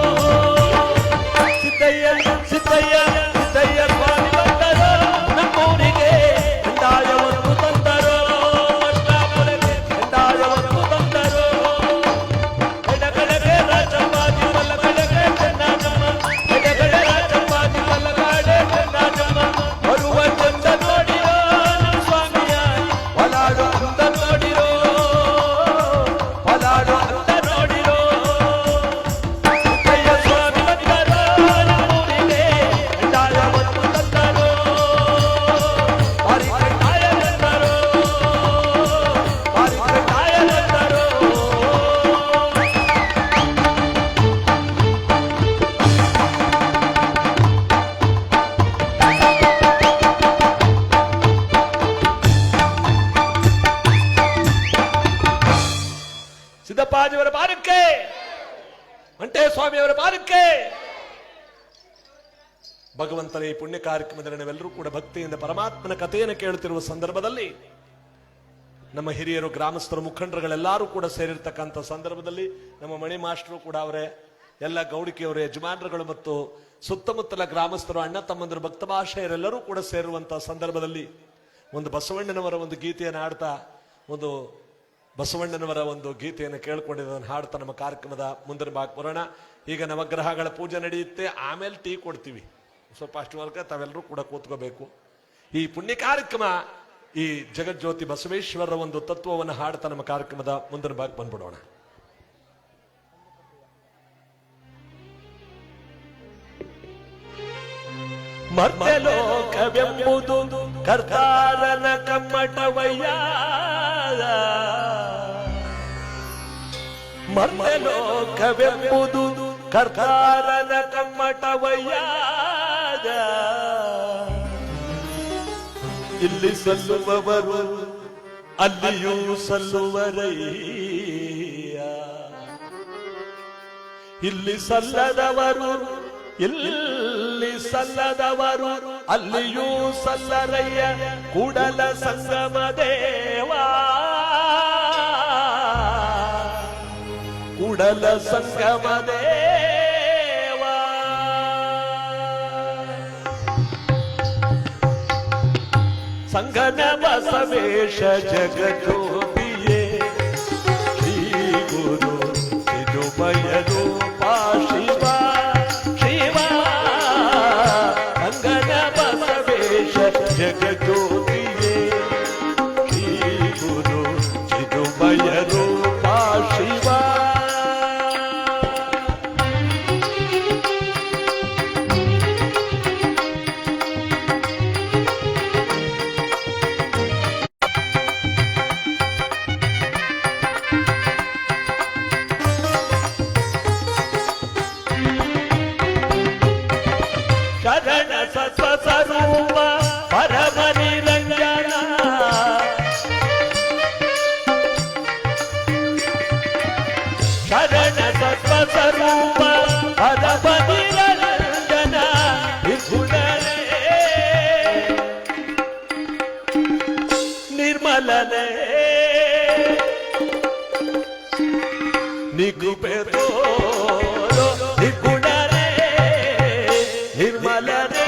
ಸಿದ್ದಯ್ಯ ಸಿದ್ದಯ್ಯ ಸಿದ್ದಯ್ಯ ಸ್ವಾಮಿ ಬಂದರು ನಮ್ಮೂರಿಗೆ ಕಂದಾಯವನ್ನು ತಂದರು ಅಷ್ಟಾಪುರಕ್ಕೆ ಕಂದಾಯವನ್ನು ತಂದರು ಎಡಗಡೆಗೆ ರಾಜಂಬಾಜಿ ಬಲಗಡೆಗೆ ಚೆನ್ನಜಮ್ಮ ಎಡಗಡೆ ರಾಜಂಬಾಜಿ ಬಲಗಡೆ ಚೆನ್ನಜಮ್ಮ ಬರುವ ಚಂದ ನೋಡಿರೋ ನಮ್ಮ ಸ್ವಾಮಿಯ ಹೊಲಾಡು ಅಂತ ನೋಡಿರೋ ಹೊಲಾಡು ಅಂತ ನೋಡಿರೋ ಸಿದ್ದಯ್ಯ ಸ್ವಾಮಿ ಬಂದರು ನಮ್ಮೂರಿಗೆ ಕಂದಾಯವನ್ನು ತಂದರು ಬಾರಿ ಕಂದಾಯ ತಂದರು ಬಾರಿ ಕಂದಾಯ ತಂದರು ಸಿದ್ದಪ್ಪಾಜಿಯವರ ಬಾರಕ್ಕೆ ಮಂಟೆ ಸ್ವಾಮಿಯವರ ಬಾರಕ್ಕೆ ಭಗವಂತನ ಈ ಪುಣ್ಯ ಕಾರ್ಯಕ್ರಮದಲ್ಲಿ ನಾವೆಲ್ಲರೂ ಕೂಡ ಭಕ್ತಿಯಿಂದ ಪರಮಾತ್ಮನ ಕಥೆಯನ್ನು ಕೇಳುತ್ತಿರುವ ಸಂದರ್ಭದಲ್ಲಿ ನಮ್ಮ ಹಿರಿಯರು, ಗ್ರಾಮಸ್ಥರು, ಮುಖಂಡರುಗಳೆಲ್ಲರೂ ಕೂಡ ಸೇರಿರ್ತಕ್ಕಂಥ ಸಂದರ್ಭದಲ್ಲಿ ನಮ್ಮ ಮಣಿ ಮಾಸ್ಟರು ಕೂಡ ಅವರೇ, ಎಲ್ಲ ಗೌಡಿಕೆಯವರು, ಯಜಮಾನರುಗಳು ಮತ್ತು ಸುತ್ತಮುತ್ತಲ ಗ್ರಾಮಸ್ಥರು, ಅಣ್ಣ ತಮ್ಮಂದರು, ಭಕ್ತ ಭಾಷೆಯರೆಲ್ಲರೂ ಕೂಡ ಸೇರುವಂತಹ ಸಂದರ್ಭದಲ್ಲಿ ಒಂದು ಬಸವಣ್ಣನವರ ಒಂದು ಗೀತೆಯನ್ನು ಹಾಡ್ತಾ, ಒಂದು ಬಸವಣ್ಣನವರ ಒಂದು ಗೀತೆಯನ್ನು ಕೇಳ್ಕೊಂಡಿದ್ದನ್ನು ಹಾಡ್ತಾ ನಮ್ಮ ಕಾರ್ಯಕ್ರಮದ ಮುಂದಿನ ಭಾಗ ಬರೋಣ. ಈಗ ನವಗ್ರಹಗಳ ಪೂಜೆ ನಡೆಯುತ್ತೆ, ಆಮೇಲೆ ಟೀ ಕೊಡ್ತೀವಿ. ಸ್ವಲ್ಪ ಅಷ್ಟುವರೆಗೆ ತಾವೆಲ್ಲರೂ ಕೂಡ ಕೂತ್ಕೋಬೇಕು. ಈ ಪುಣ್ಯ ಕಾರ್ಯಕ್ರಮ ಈ ಜಗಜ್ಯೋತಿ ಬಸವೇಶ್ವರರ ಒಂದು ತತ್ವವನ್ನು ಹಾಡ್ತಾ ನಮ್ಮ ಕಾರ್ಯಕ್ರಮದ ಮುಂದಿನ ಭಾಗ ಬಂದ್ಬಿಡೋಣ. ಮರ್ತ್ಯಲೋಕವೆಂಬುದು ಕರ್ತಾರನ ಕಮ್ಮಟವಯ್ಯ, ಮರ್ತ್ಯಲೋಕವೆಂಬುದು ಕರ್ತಾರನ ಕಮ್ಮಟವಯ್ಯ, ಇಲ್ಲಿ ಸಲ್ಲುವವರು ಅಲ್ಲಿಯೂ ಸಲ್ಲುವರಯ್ಯ, ಇಲ್ಲಿ ಸಲ್ಲದವರು ಇಲ್ಲಿ ಸಲ್ಲದವರು ಅಲ್ಲಿಯೂ ಸಲ್ಲರಯ್ಯ, ಕೂಡಲ ಸಂಗಮ ದೇವಾ, ಕೂಡಲ ಸಂಗಮ ದೇವಾ. ಸಂಗನ ಬಸವೇಶ ಜಗಜ್ಯೋತಿಯೇ ಶ್ರೀ ಗುರು ಸಿದುಮಯ ರೂಪ ಶಿವ, ಸಂಗನ ಬಸವೇಶ ಜಗಜ್ಯೋತಿಯೇ ಶ್ರೀ ಗುರು ಸಿದುಮಯ ರೂಪ ಶಿವ. ಶರಣ ಸತ್ವ ಸ್ವರೂಪ ಪರಮ ನಿರಂಜನ, ಶರಣ ಸತ್ವ ಸ್ವರೂಪ ಪರಮ ನಿರಂಜನ, ನಿರ್ಗುಣನೇ ನಿರ್ಮಲನೇ ನಿಗುಪೆ ತೋರೋ, ನಿರ್ಗುಣನೇ ನಿರ್ಮಲನೇ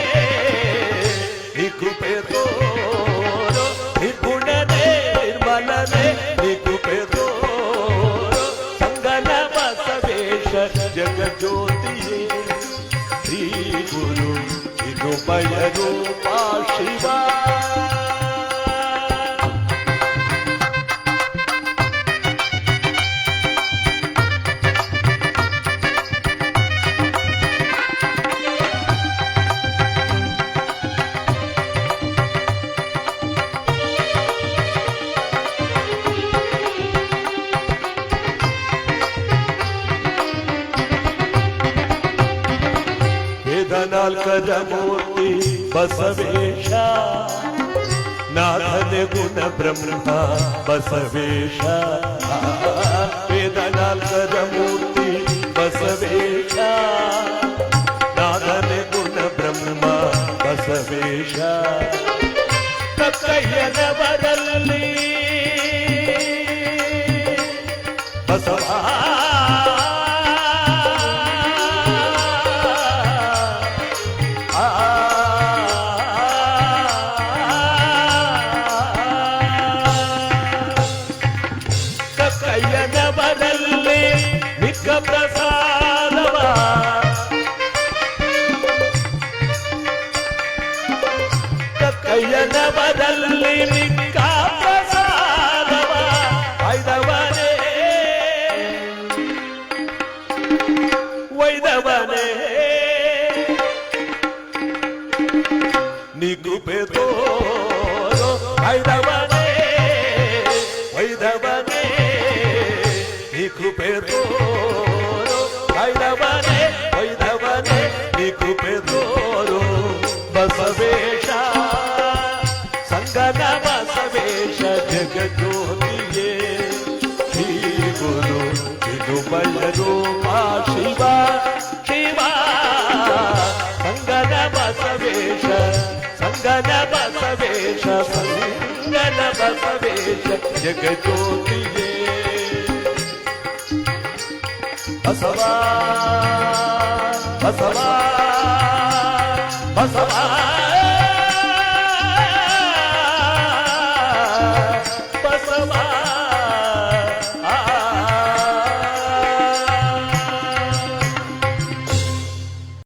ನಿಗುಪೆ ತೋರೋ, ನಿರ್ಗುಣನೇ ನಿರ್ಮಲನೇ ನಿಗುಪೆ ತೋರೋ. ಸಂಗನ ಬಸವೇಶ ಜಗಜ್ಯೋತಿಯೇ ಶ್ರೀ ಗುರು ಸಿದುಮಯ ರೂಪ ಶಿವ. ವೇದನಾಲ್ಕರ ಮೂರ್ತಿ ಬಸವೇಶ, ನಾಥನೆ ಗುಣ ಬ್ರಹ್ಮ ಬಸವೇಶ, ವೇದನಾಲ್ಕರ ಮೂರ್ತಿ ಬಸವೇಶ, ನಾಥನೆ ಗುಣ ಬ್ರಹ್ಮ ಬಸವೇಶ. ಕಕ್ಕಯ್ಯನವರಲ್ಲಿ ಬಸವ ಕಕ್ಕಯ್ಯನವರಲ್ಲಿ ಮಿಕ್ಕ ಪ್ರಸಾದವ, ಕಕ್ಕಯ್ಯನವರಲ್ಲಿ ಮಿಕ್ಕ ಪ್ರಸಾದವ, ವೈದವನೇ ವೈದವನೇ ನಿಗುಪೆ ತೋರೋ, ವೈದವನೇ ವೈದವನೇ ನಿಗುಪೆ ತೋರೋ, ವೈದವನೇ ವೈದವನೇ ನಿಗುಪೆ ತೋರೋ. ಬಸವೇಶ ಸಂಗನ ಬಸವೇಶ ಜಗಜ್ಯೋತಿಯೇ ಶ್ರೀ ಗುರು ಸಿದುಮಯ ರೂಪ ಶಿವ, ಶಿವ. ಸಂಗನ ಬಸವೇಶ ಸಂಗನ ಬಸವೇಶ ಸಂಗನ ಬಸವೇಶ ದೇಶ ಜಗಜ್ಯೋತಿಯೇ ಬಸವ ಬಸವ ಬಸವ